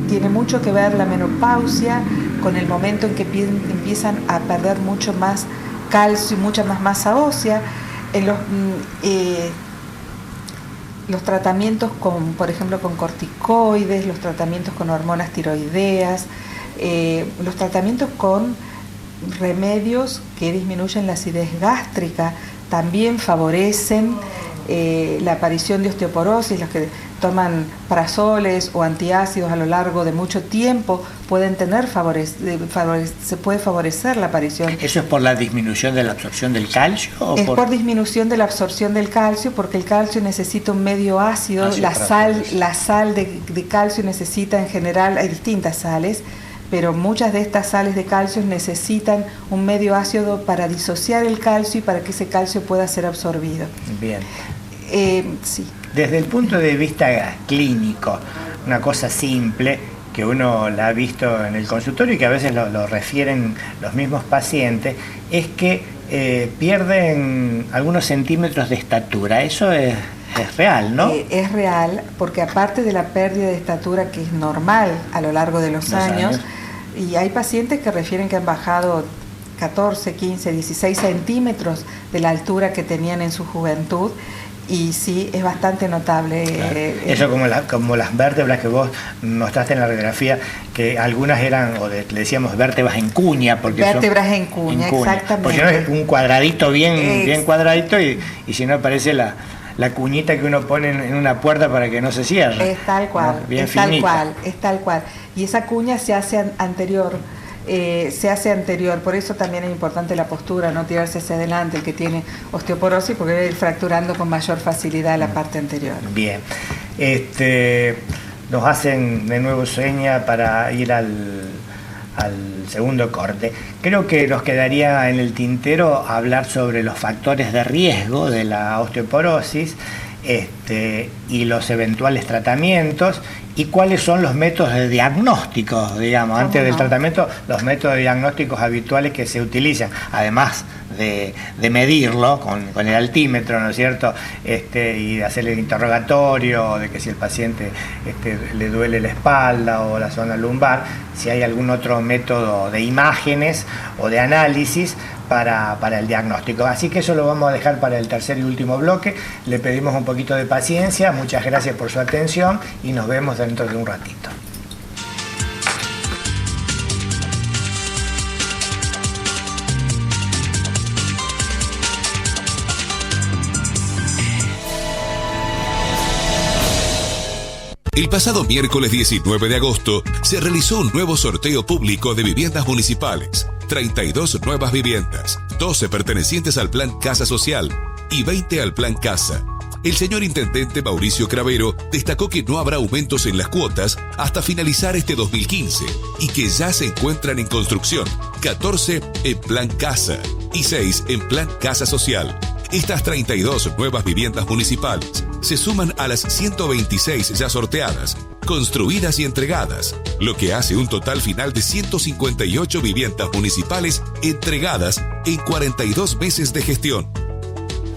tiene mucho que ver la menopausia con el momento en que empiezan a perder mucho más calcio y mucha más masa ósea. En los tratamientos con, por ejemplo, con corticoides, los tratamientos con hormonas tiroideas, los tratamientos con remedios que disminuyen la acidez gástrica, también favorecen la aparición de osteoporosis. Los que toman prazoles o antiácidos a lo largo de mucho tiempo pueden tener se puede favorecer la aparición. ¿Eso es por la disminución de la absorción del calcio? Es por disminución de la absorción del calcio, porque el calcio necesita un medio ácido. La sal de calcio necesita, en general, hay distintas sales, pero muchas de estas sales de calcio necesitan un medio ácido para disociar el calcio y para que ese calcio pueda ser absorbido. Bien. Sí. Desde el punto de vista clínico, una cosa simple que uno la ha visto en el consultorio y que a veces lo refieren los mismos pacientes, es que pierden algunos centímetros de estatura. Eso es real, ¿no? Es real, porque aparte de la pérdida de estatura, que es normal a lo largo de los años, y hay pacientes que refieren que han bajado 14, 15, 16 centímetros de la altura que tenían en su juventud. Y sí, es bastante notable. Claro. Eso como las vértebras que vos mostraste en la radiografía, que algunas eran, le decíamos vértebras en cuña. Porque vértebras en cuña, exactamente. Porque no es un cuadradito bien cuadradito y si no parece la cuñita que uno pone en una puerta para que no se cierre. Es tal cual, ¿no? Bien finita. Es tal cual. Y esa cuña se hace anterior. Por eso también es importante la postura, no tirarse hacia adelante el que tiene osteoporosis, porque debe ir fracturando con mayor facilidad la parte anterior. Bien, nos hacen de nuevo seña para ir al segundo corte. Creo que nos quedaría en el tintero hablar sobre los factores de riesgo de la osteoporosis y los eventuales tratamientos y cuáles son los métodos de diagnóstico, digamos, antes del tratamiento, los métodos diagnósticos habituales que se utilizan, además de medirlo con el altímetro, ¿no es cierto? Y de hacerle el interrogatorio, de que si el paciente le duele la espalda o la zona lumbar, si hay algún otro método de imágenes o de análisis para el diagnóstico. Así que eso lo vamos a dejar para el tercer y último bloque. Le pedimos un poquito de paciencia, muchas gracias por su atención y nos vemos dentro de un ratito. El pasado miércoles 19 de agosto se realizó un nuevo sorteo público de viviendas municipales. 32 nuevas viviendas, 12 pertenecientes al Plan Casa Social y 20 al Plan Casa. El señor intendente Mauricio Cravero destacó que no habrá aumentos en las cuotas hasta finalizar este 2015 y que ya se encuentran en construcción 14 en Plan Casa y 6 en Plan Casa Social. Estas 32 nuevas viviendas municipales se suman a las 126 ya sorteadas, construidas y entregadas, lo que hace un total final de 158 viviendas municipales entregadas en 42 meses de gestión.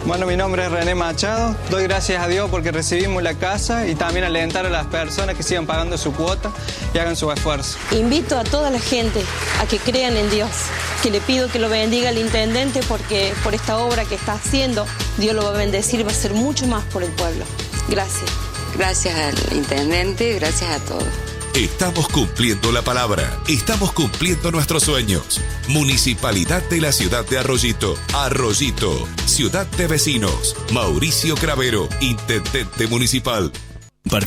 Bueno, mi nombre es René Machado. Doy gracias a Dios porque recibimos la casa y también alentar a las personas que sigan pagando su cuota y hagan su esfuerzo. Invito a toda la gente a que crean en Dios, que le pido que lo bendiga al intendente porque por esta obra que está haciendo, Dios lo va a bendecir y va a hacer mucho más por el pueblo. Gracias. Gracias al intendente, gracias a todos. Estamos cumpliendo la palabra, estamos cumpliendo nuestros sueños. Municipalidad de la ciudad de Arroyito, Arroyito, ciudad de vecinos. Mauricio Cravero, intendente municipal.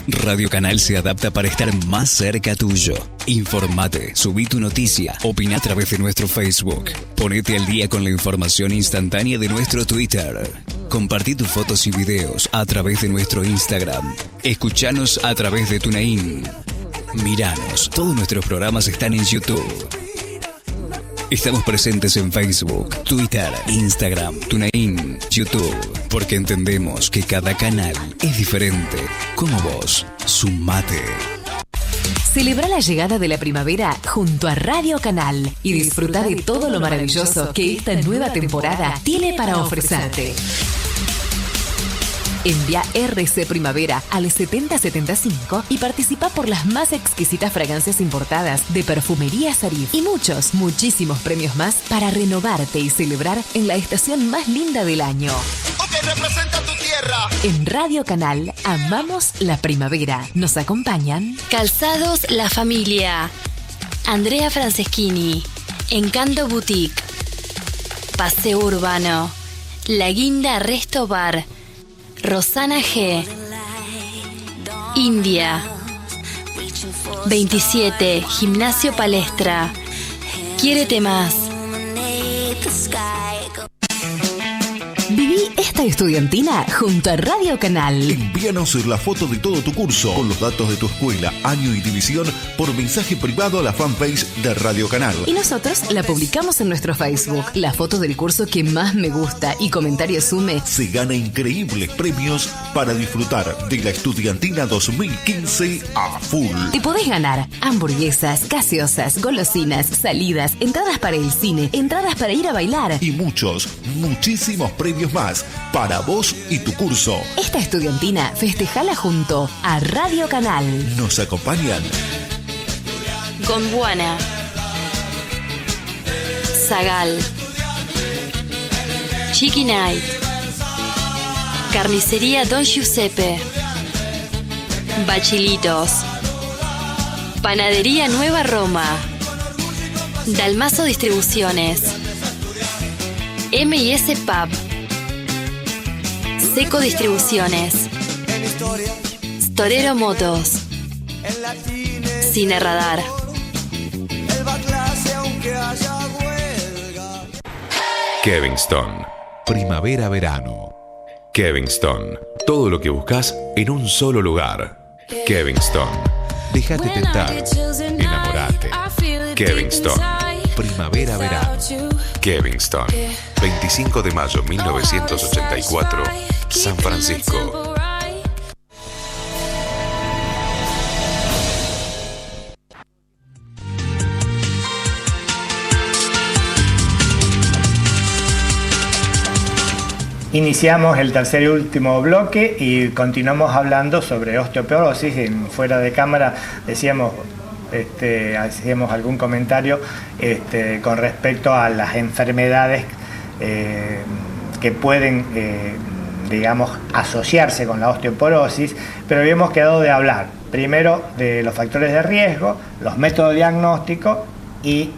Radio Canal se adapta para estar más cerca tuyo. Informate, subí tu noticia, opina a través de nuestro Facebook. Ponete al día con la información instantánea de nuestro Twitter. Compartí tus fotos y videos a través de nuestro Instagram. Escuchanos a través de TuneIn. Miranos, todos nuestros programas están en YouTube. Estamos presentes en Facebook, Twitter, Instagram, TuneIn, YouTube, porque entendemos que cada canal es diferente. Como vos, sumate. Celebra la llegada de la primavera junto a Radio Canal y disfruta de todo lo maravilloso que esta nueva temporada tiene para ofrecerte. Envía RC Primavera al 7075 y participa por las más exquisitas fragancias importadas de Perfumería Sarif y muchísimos premios más para renovarte y celebrar en la estación más linda del año. Ok, representa tu tierra. En Radio Canal amamos la primavera. Nos acompañan Calzados La Familia, Andrea Franceschini, Encanto Boutique, Paseo Urbano, La Guinda Resto Bar, Rosana G, India, 27, Gimnasio Palestra, Quiérete Más. Viví esta estudiantina junto a Radio Canal. Envíanos la foto de todo tu curso con los datos de tu escuela, año y división por mensaje privado a la fanpage de Radio Canal. Y nosotros la publicamos en nuestro Facebook. La foto del curso que más me gusta y comentario sume. Se gana increíbles premios para disfrutar de la estudiantina 2015 a full. Te podés ganar hamburguesas, gaseosas, golosinas, salidas, entradas para el cine, entradas para ir a bailar. Y muchísimos premios más para vos y tu curso. Esta estudiantina festejala junto a Radio Canal. Nos acompañan Gondwana, Zagal, Chiqui Night, Carnicería Don Giuseppe, Bachilitos, Panadería Nueva Roma, Dalmazo Distribuciones, M&S Pub, Seco Distribuciones, Storero Motos, Cine Radar. Kevingston. Primavera-verano. Kevingston. Todo lo que buscas en un solo lugar. Kevingston. Déjate tentar. Enamorate. Kevingston. Primavera-verano. Kevingston. 25 de mayo 1984. San Francisco. Iniciamos el tercer y último bloque y continuamos hablando sobre osteoporosis. Fuera de cámara decíamos, hacíamos algún comentario con respecto a las enfermedades que pueden, asociarse con la osteoporosis, pero habíamos quedado de hablar primero de los factores de riesgo, los métodos diagnósticos y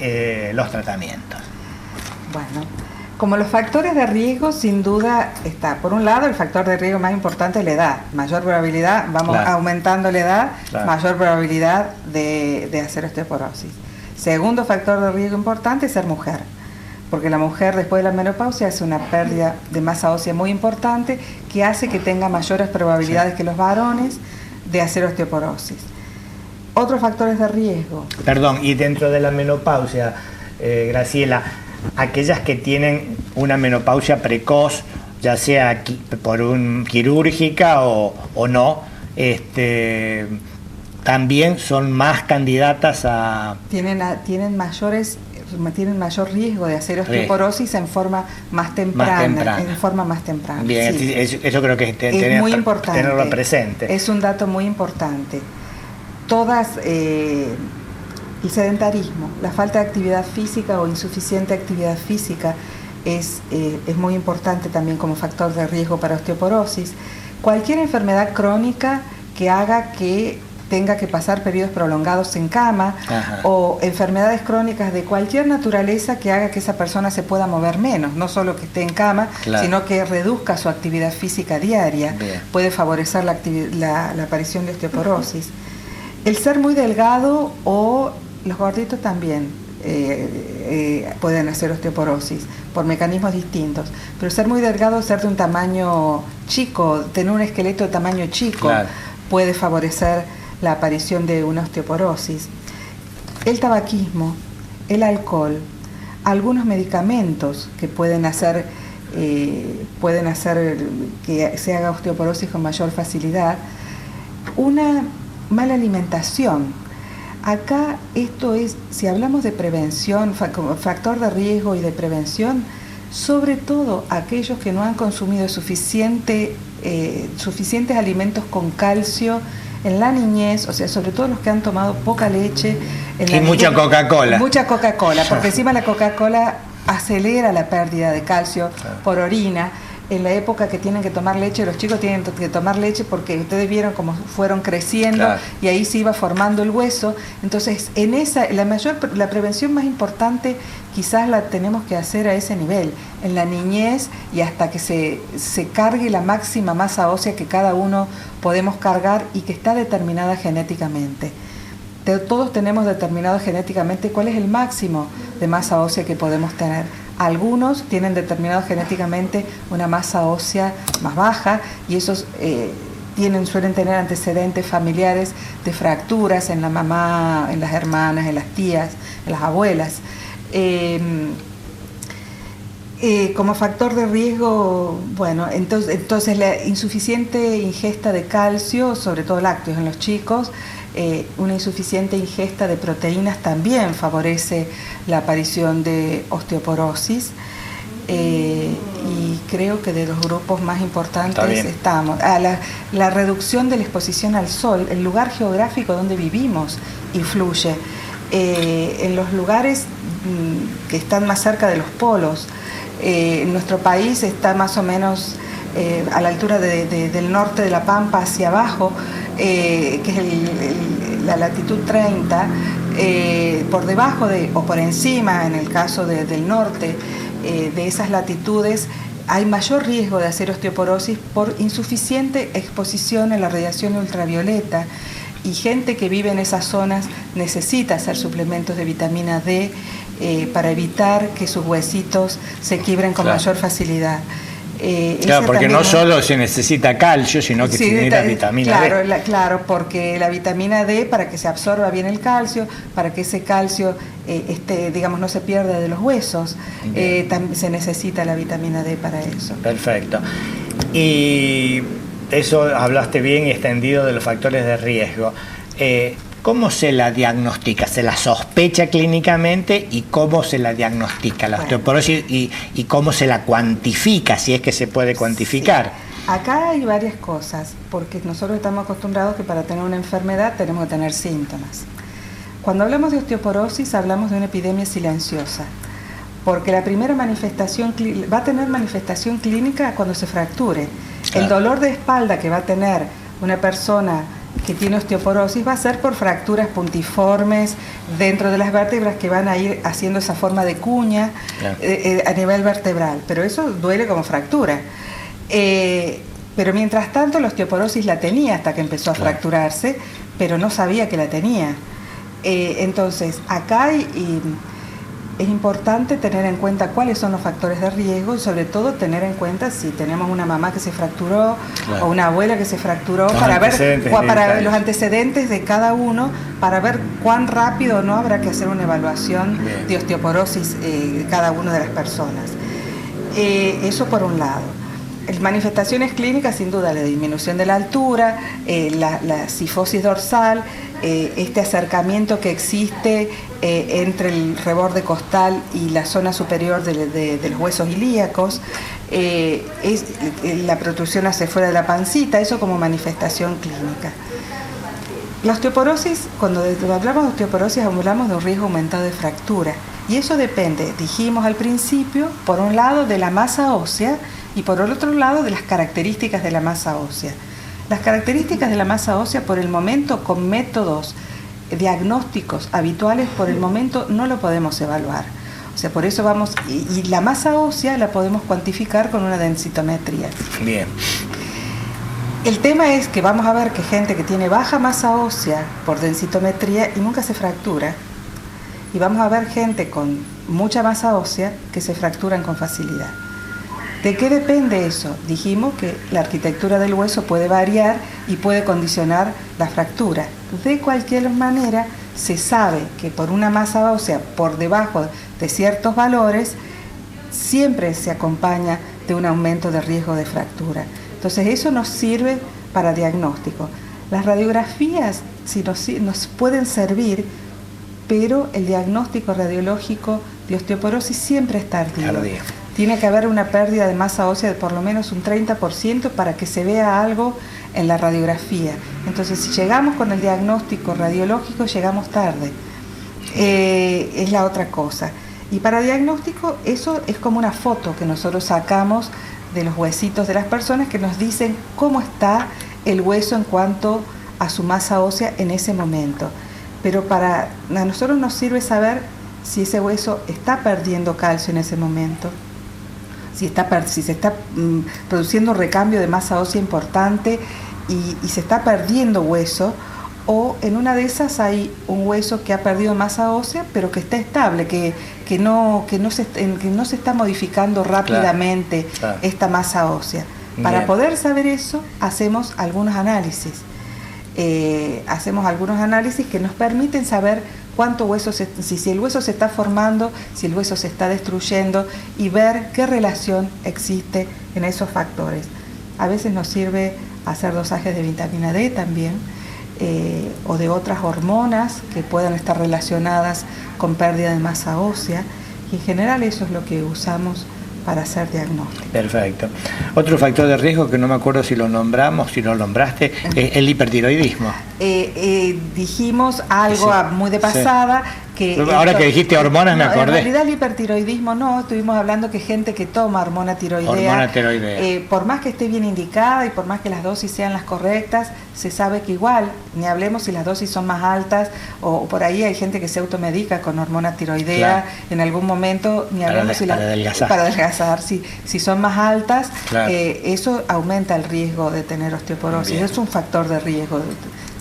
los tratamientos. Bueno, como los factores de riesgo, sin duda está, por un lado, el factor de riesgo más importante es la edad. Mayor probabilidad, vamos aumentando la edad, mayor probabilidad de hacer osteoporosis. Segundo factor de riesgo importante es ser mujer, porque la mujer después de la menopausia hace una pérdida de masa ósea muy importante que hace que tenga mayores probabilidades que los varones de hacer osteoporosis. Otros factores de riesgo. Perdón, y dentro de la menopausia, Graciela, aquellas que tienen una menopausia precoz, ya sea por quirúrgica o no, también son más candidatas a... Tienen mayor riesgo de hacer osteoporosis en forma más temprana. Bien, sí. Eso creo que es muy importante, tenerlo presente. Es un dato muy importante. El sedentarismo, la falta de actividad física o insuficiente actividad física es muy importante también como factor de riesgo para osteoporosis. Cualquier enfermedad crónica que haga que tenga que pasar periodos prolongados en cama, o enfermedades crónicas de cualquier naturaleza que haga que esa persona se pueda mover menos, no solo que esté en cama, sino que reduzca su actividad física diaria, puede favorecer la aparición de osteoporosis. El ser muy delgado o los gorditos también pueden hacer osteoporosis por mecanismos distintos, pero ser muy delgado, ser de un tamaño chico, tener un esqueleto de tamaño chico, puede favorecer la aparición de una osteoporosis. El tabaquismo, el alcohol, algunos medicamentos que pueden hacer que se haga osteoporosis con mayor facilidad, una mala alimentación. Acá esto es, si hablamos de prevención, factor de riesgo y de prevención, sobre todo aquellos que no han consumido suficientes alimentos con calcio en la niñez, o sea, sobre todo los que han tomado poca leche. Y mucha Coca-Cola. Mucha Coca-Cola, porque encima la Coca-Cola acelera la pérdida de calcio por orina. en la época que tienen que tomar leche, los chicos tienen que tomar leche porque ustedes vieron cómo fueron creciendo, claro, y ahí se iba formando el hueso. Entonces, en esa, la prevención más importante quizás la tenemos que hacer a ese nivel, en la niñez, y hasta que se cargue la máxima masa ósea que cada uno podemos cargar y que está determinada genéticamente. Todos tenemos determinado genéticamente cuál es el máximo de masa ósea que podemos tener. Algunos tienen determinado genéticamente una masa ósea más baja, y esos suelen tener antecedentes familiares de fracturas en la mamá, en las hermanas, en las tías, en las abuelas. Como factor de riesgo, bueno, entonces la insuficiente ingesta de calcio, sobre todo lácteos en los chicos, una insuficiente ingesta de proteínas también favorece la aparición de osteoporosis, y creo que de los grupos más importantes estamos. La reducción de la exposición al sol, el lugar geográfico donde vivimos influye. En los lugares que están más cerca de los polos, nuestro país está más o menos a la altura del norte de La Pampa hacia abajo, que es la latitud 30, por debajo o por encima, en el caso del norte, de esas latitudes, hay mayor riesgo de hacer osteoporosis por insuficiente exposición a la radiación ultravioleta, y gente que vive en esas zonas necesita hacer suplementos de vitamina D para evitar que sus huesitos se quiebren con mayor facilidad. Claro, porque no solo se necesita calcio, sino que se necesita vitamina D. Claro, porque la vitamina D, para que se absorba bien el calcio, para que ese calcio no se pierda de los huesos, también se necesita la vitamina D para eso. Perfecto. Y eso hablaste bien y extendido de los factores de riesgo. ¿Cómo se la diagnostica? ¿Se la sospecha clínicamente? ¿Y cómo se la diagnostica la osteoporosis? ¿Y cómo se la cuantifica, si es que se puede cuantificar? Sí. Acá hay varias cosas, porque nosotros estamos acostumbrados que para tener una enfermedad tenemos que tener síntomas. Cuando hablamos de osteoporosis hablamos de una epidemia silenciosa, porque la primera manifestación va a tener manifestación clínica cuando se fracture. El dolor de espalda que va a tener una persona que tiene osteoporosis va a ser por fracturas puntiformes dentro de las vértebras que van a ir haciendo esa forma de cuña a nivel vertebral, pero eso duele como fractura. Pero mientras tanto la osteoporosis la tenía hasta que empezó a fracturarse, pero no sabía que la tenía. Entonces acá es importante tener en cuenta cuáles son los factores de riesgo, y sobre todo tener en cuenta si tenemos una mamá que se fracturó o una abuela que se fracturó, para ver los antecedentes de cada uno, para ver cuán rápido o no habrá que hacer una evaluación de osteoporosis de cada una de las personas. Eso por un lado. Manifestaciones clínicas, sin duda, la disminución de la altura, la cifosis dorsal, este acercamiento que existe entre el reborde costal y la zona superior de los huesos ilíacos, es la protrusión hacia fuera de la pancita, eso como manifestación clínica. La osteoporosis, cuando hablamos de osteoporosis, hablamos de un riesgo aumentado de fractura, y eso depende, dijimos al principio, por un lado de la masa ósea y por el otro lado de las características de la masa ósea. Las características de la masa ósea, por el momento, con métodos diagnósticos habituales, por el momento no lo podemos evaluar. O sea, por eso vamos, y la masa ósea la podemos cuantificar con una densitometría. Bien. El tema es que vamos a ver que gente que tiene baja masa ósea por densitometría y nunca se fractura, y vamos a ver gente con mucha masa ósea que se fracturan con facilidad. ¿De qué depende eso? Dijimos que la arquitectura del hueso puede variar y puede condicionar la fractura. De cualquier manera, se sabe que por una masa ósea por debajo de ciertos valores, siempre se acompaña de un aumento de riesgo de fractura. Entonces, eso nos sirve para diagnóstico. Las radiografías nos pueden servir, pero el diagnóstico radiológico de osteoporosis siempre es tardío. Tiene que haber una pérdida de masa ósea de por lo menos un 30% para que se vea algo en la radiografía. Entonces, si llegamos con el diagnóstico radiológico, llegamos tarde. Es la otra cosa. Y para diagnóstico, eso es como una foto que nosotros sacamos de los huesitos de las personas que nos dicen cómo está el hueso en cuanto a su masa ósea en ese momento. Pero a nosotros nos sirve saber si ese hueso está perdiendo calcio en ese momento, si se está produciendo recambio de masa ósea importante y se está perdiendo hueso, o en una de esas hay un hueso que ha perdido masa ósea pero que está estable, que no se está modificando rápidamente esta masa ósea. Para poder saber eso hacemos algunos análisis. Algunos análisis que nos permiten saber cuánto hueso, si el hueso se está formando, si el hueso se está destruyendo, y ver qué relación existe en esos factores. A veces nos sirve hacer dosajes de vitamina D también, o de otras hormonas que puedan estar relacionadas con pérdida de masa ósea, y en general eso es lo que usamos para hacer diagnóstico. Perfecto. Otro factor de riesgo que no me acuerdo si lo nombramos, si lo nombraste, es el hipertiroidismo. Dijimos algo muy de pasada. Que ahora que dijiste hormonas me acordé. En realidad el hipertiroidismo no, estuvimos hablando que gente que toma hormona tiroidea. Por más que esté bien indicada y por más que las dosis sean las correctas, se sabe que igual, ni hablemos si las dosis son más altas, o por ahí hay gente que se automedica con hormona tiroidea en algún momento, ni hablemos para adelgazar, si son más altas, eso aumenta el riesgo de tener osteoporosis. Es un factor de riesgo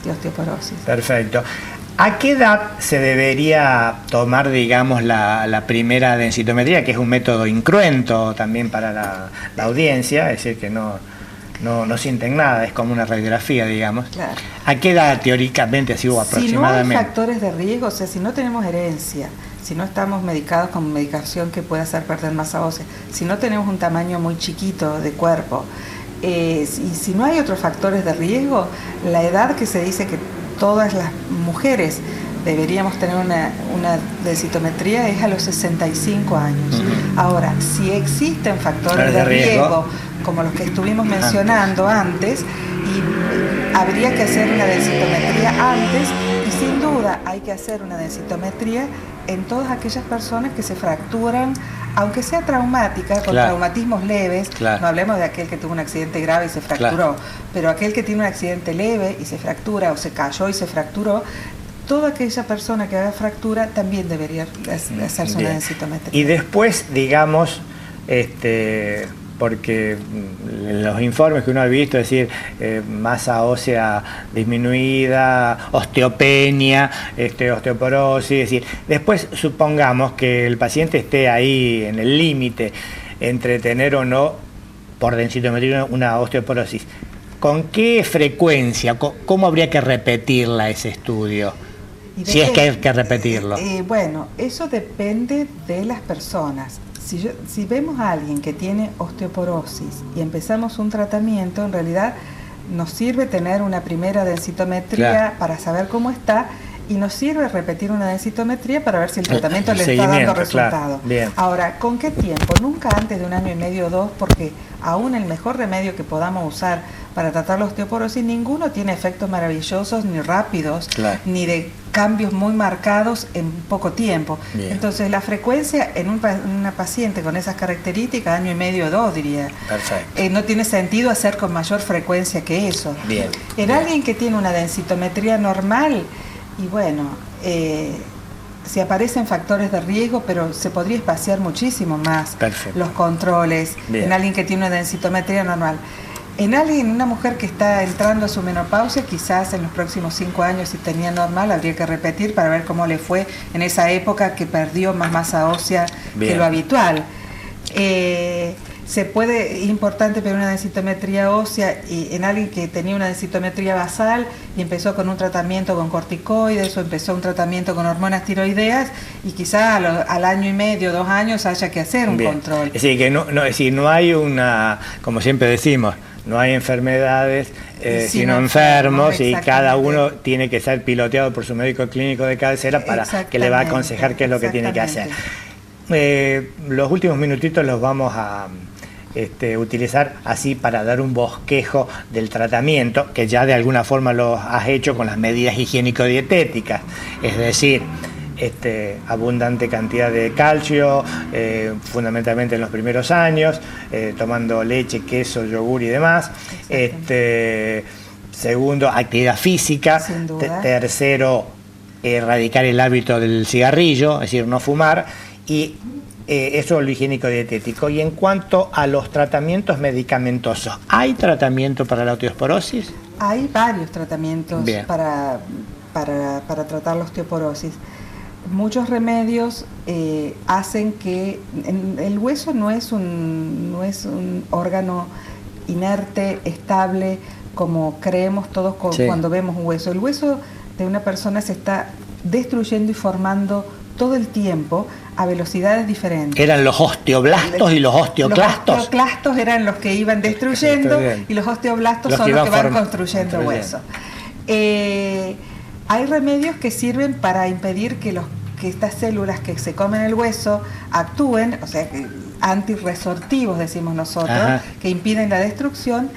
de osteoporosis. Perfecto. ¿A qué edad se debería tomar, digamos, la primera densitometría, que es un método incruento también para la audiencia, es decir, que no sienten nada, es como una radiografía, digamos? Claro. ¿A qué edad teóricamente, así o aproximadamente? Si no hay factores de riesgo, o sea, si no tenemos herencia, si no estamos medicados con medicación que pueda hacer perder masa ósea, si no tenemos un tamaño muy chiquito de cuerpo, y si no hay otros factores de riesgo, la edad que se dice que todas las mujeres deberíamos tener una densitometría es a los 65 años. Ahora, si existen factores de riesgo como los que estuvimos mencionando antes, y habría que hacer una densitometría antes, y sin duda hay que hacer una densitometría en todas aquellas personas que se fracturan, aunque sea traumática, con traumatismos leves, no hablemos de aquel que tuvo un accidente grave y se fracturó, pero aquel que tiene un accidente leve y se fractura, o se cayó y se fracturó, toda aquella persona que haga fractura también debería hacerse una densitometría. Y después, digamos, porque los informes que uno ha visto, es decir, masa ósea disminuida, osteopenia, osteoporosis, es decir, después supongamos que el paciente esté ahí en el límite entre tener o no, por densitometría, una osteoporosis. ¿Con qué frecuencia, cómo habría que repetirla ese estudio? Si es que hay que repetirlo. Bueno, eso depende de las personas. Si vemos a alguien que tiene osteoporosis y empezamos un tratamiento, en realidad nos sirve tener una primera densitometría para saber cómo está, y nos sirve repetir una densitometría para ver si el tratamiento le está dando resultado. Ahora, ¿con qué tiempo? Nunca antes de 1 año y medio o 2, porque aún el mejor remedio que podamos usar para tratar la osteoporosis, ninguno tiene efectos maravillosos, ni rápidos, ni de cambios muy marcados en poco tiempo. Entonces, la frecuencia en una paciente con esas características, 1 año y medio o 2, diría. No tiene sentido hacer con mayor frecuencia que eso. En alguien que tiene una densitometría normal, y bueno, si aparecen factores de riesgo, pero se podría espaciar muchísimo más los controles en alguien que tiene una densitometría normal. En una mujer que está entrando a su menopausia, quizás en los próximos 5 años, si tenía normal, habría que repetir para ver cómo le fue en esa época que perdió más masa ósea que lo habitual. Es importante pedir una densitometría ósea en alguien que tenía una densitometría basal y empezó con un tratamiento con corticoides o empezó un tratamiento con hormonas tiroideas, y quizá al 1 año y medio, 2 años haya que hacer un control. Es decir, que no hay una, como siempre decimos, no hay enfermedades sino enfermos, y cada uno tiene que ser piloteado por su médico clínico de cabecera para que le va a aconsejar qué es lo que tiene que hacer. Los últimos minutitos los vamos a utilizar así para dar un bosquejo del tratamiento, que ya de alguna forma lo has hecho con las medidas higiénico-dietéticas. Es decir, abundante cantidad de calcio, fundamentalmente en los primeros años, tomando leche, queso, yogur y demás. Segundo, actividad física. Tercero, erradicar el hábito del cigarrillo, es decir, no fumar. Y eso es lo higiénico dietético. Y en cuanto a los tratamientos medicamentosos, ¿hay tratamiento para la osteoporosis? Hay varios tratamientos para tratar la osteoporosis. Muchos remedios hacen que el hueso no es un órgano inerte, estable, como creemos todos cuando vemos un hueso. El hueso de una persona se está destruyendo y formando todo el tiempo a velocidades diferentes. ¿Eran los osteoblastos y los osteoclastos? Los osteoclastos eran los que iban destruyendo y los osteoblastos son los que van construyendo hueso. Hay remedios que sirven para impedir que estas células que se comen el hueso actúen, o sea, antirresortivos decimos nosotros, que impiden la destrucción,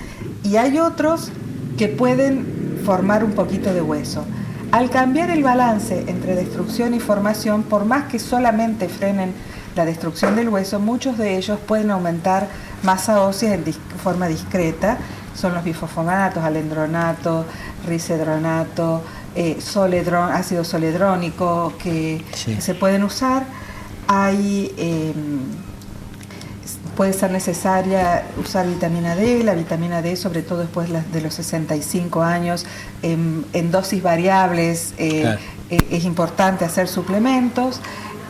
y hay otros que pueden formar un poquito de hueso. Al cambiar el balance entre destrucción y formación, por más que solamente frenen la destrucción del hueso, muchos de ellos pueden aumentar masa ósea en forma discreta. Son los bifosfonatos, alendronato, risedronato, ácido soledrónico que se pueden usar. Puede ser necesaria usar vitamina D, la vitamina D sobre todo después de los 65 años, en dosis variables. Es importante hacer suplementos.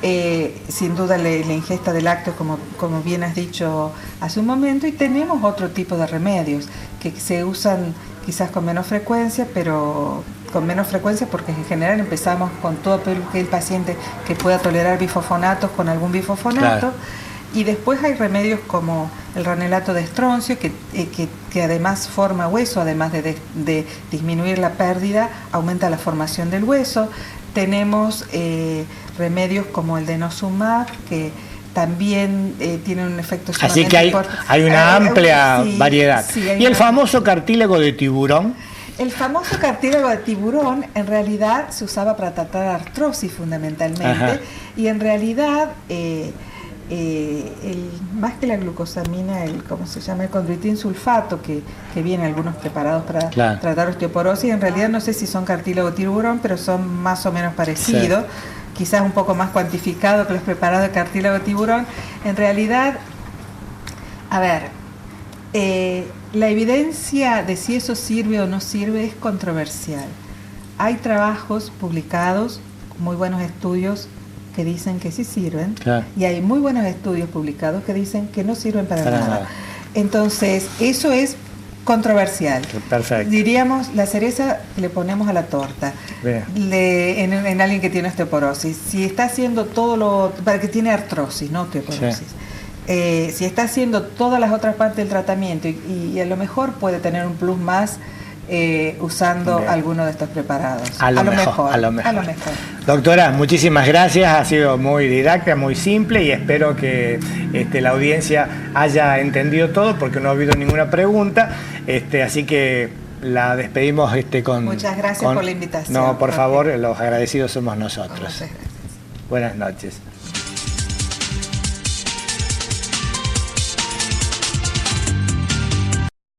Sin duda la ingesta de lácteos, como bien has dicho hace un momento, y tenemos otro tipo de remedios que se usan quizás con menos frecuencia, porque en general empezamos con todo el paciente que pueda tolerar bifosfonatos con algún bifosfonato. Y después hay remedios como el ranelato de estroncio, que además forma hueso, además de disminuir la pérdida, aumenta la formación del hueso. Tenemos remedios como el denosumab, que también tiene un efecto sumamente importante. Así que hay una amplia variedad. ¿Y el famoso cartílago de tiburón? El famoso cartílago de tiburón en realidad se usaba para tratar artrosis fundamentalmente. Y en realidad... más que la glucosamina, el condroitin sulfato, que viene en algunos preparados para tratar osteoporosis, en realidad no sé si son cartílago de tiburón, pero son más o menos parecidos, quizás un poco más cuantificado que los preparados de cartílago de tiburón. En realidad, la evidencia de si eso sirve o no sirve es controversial. Hay trabajos publicados, muy buenos estudios, que dicen que sí sirven, y hay muy buenos estudios publicados que dicen que no sirven para nada. Entonces, eso es controversial. Perfecto. Diríamos la cereza que le ponemos a la torta en alguien que tiene osteoporosis. Si está haciendo para que tiene artrosis, no osteoporosis. Si está haciendo todas las otras partes del tratamiento y a lo mejor puede tener un plus más usando alguno de estos preparados. A lo mejor. Doctora, muchísimas gracias, ha sido muy didáctica, muy simple, y espero que la audiencia haya entendido todo, porque no ha habido ninguna pregunta, así que la despedimos con... Muchas gracias por la invitación. No, por favor, los agradecidos somos nosotros. Muchas gracias. Buenas noches.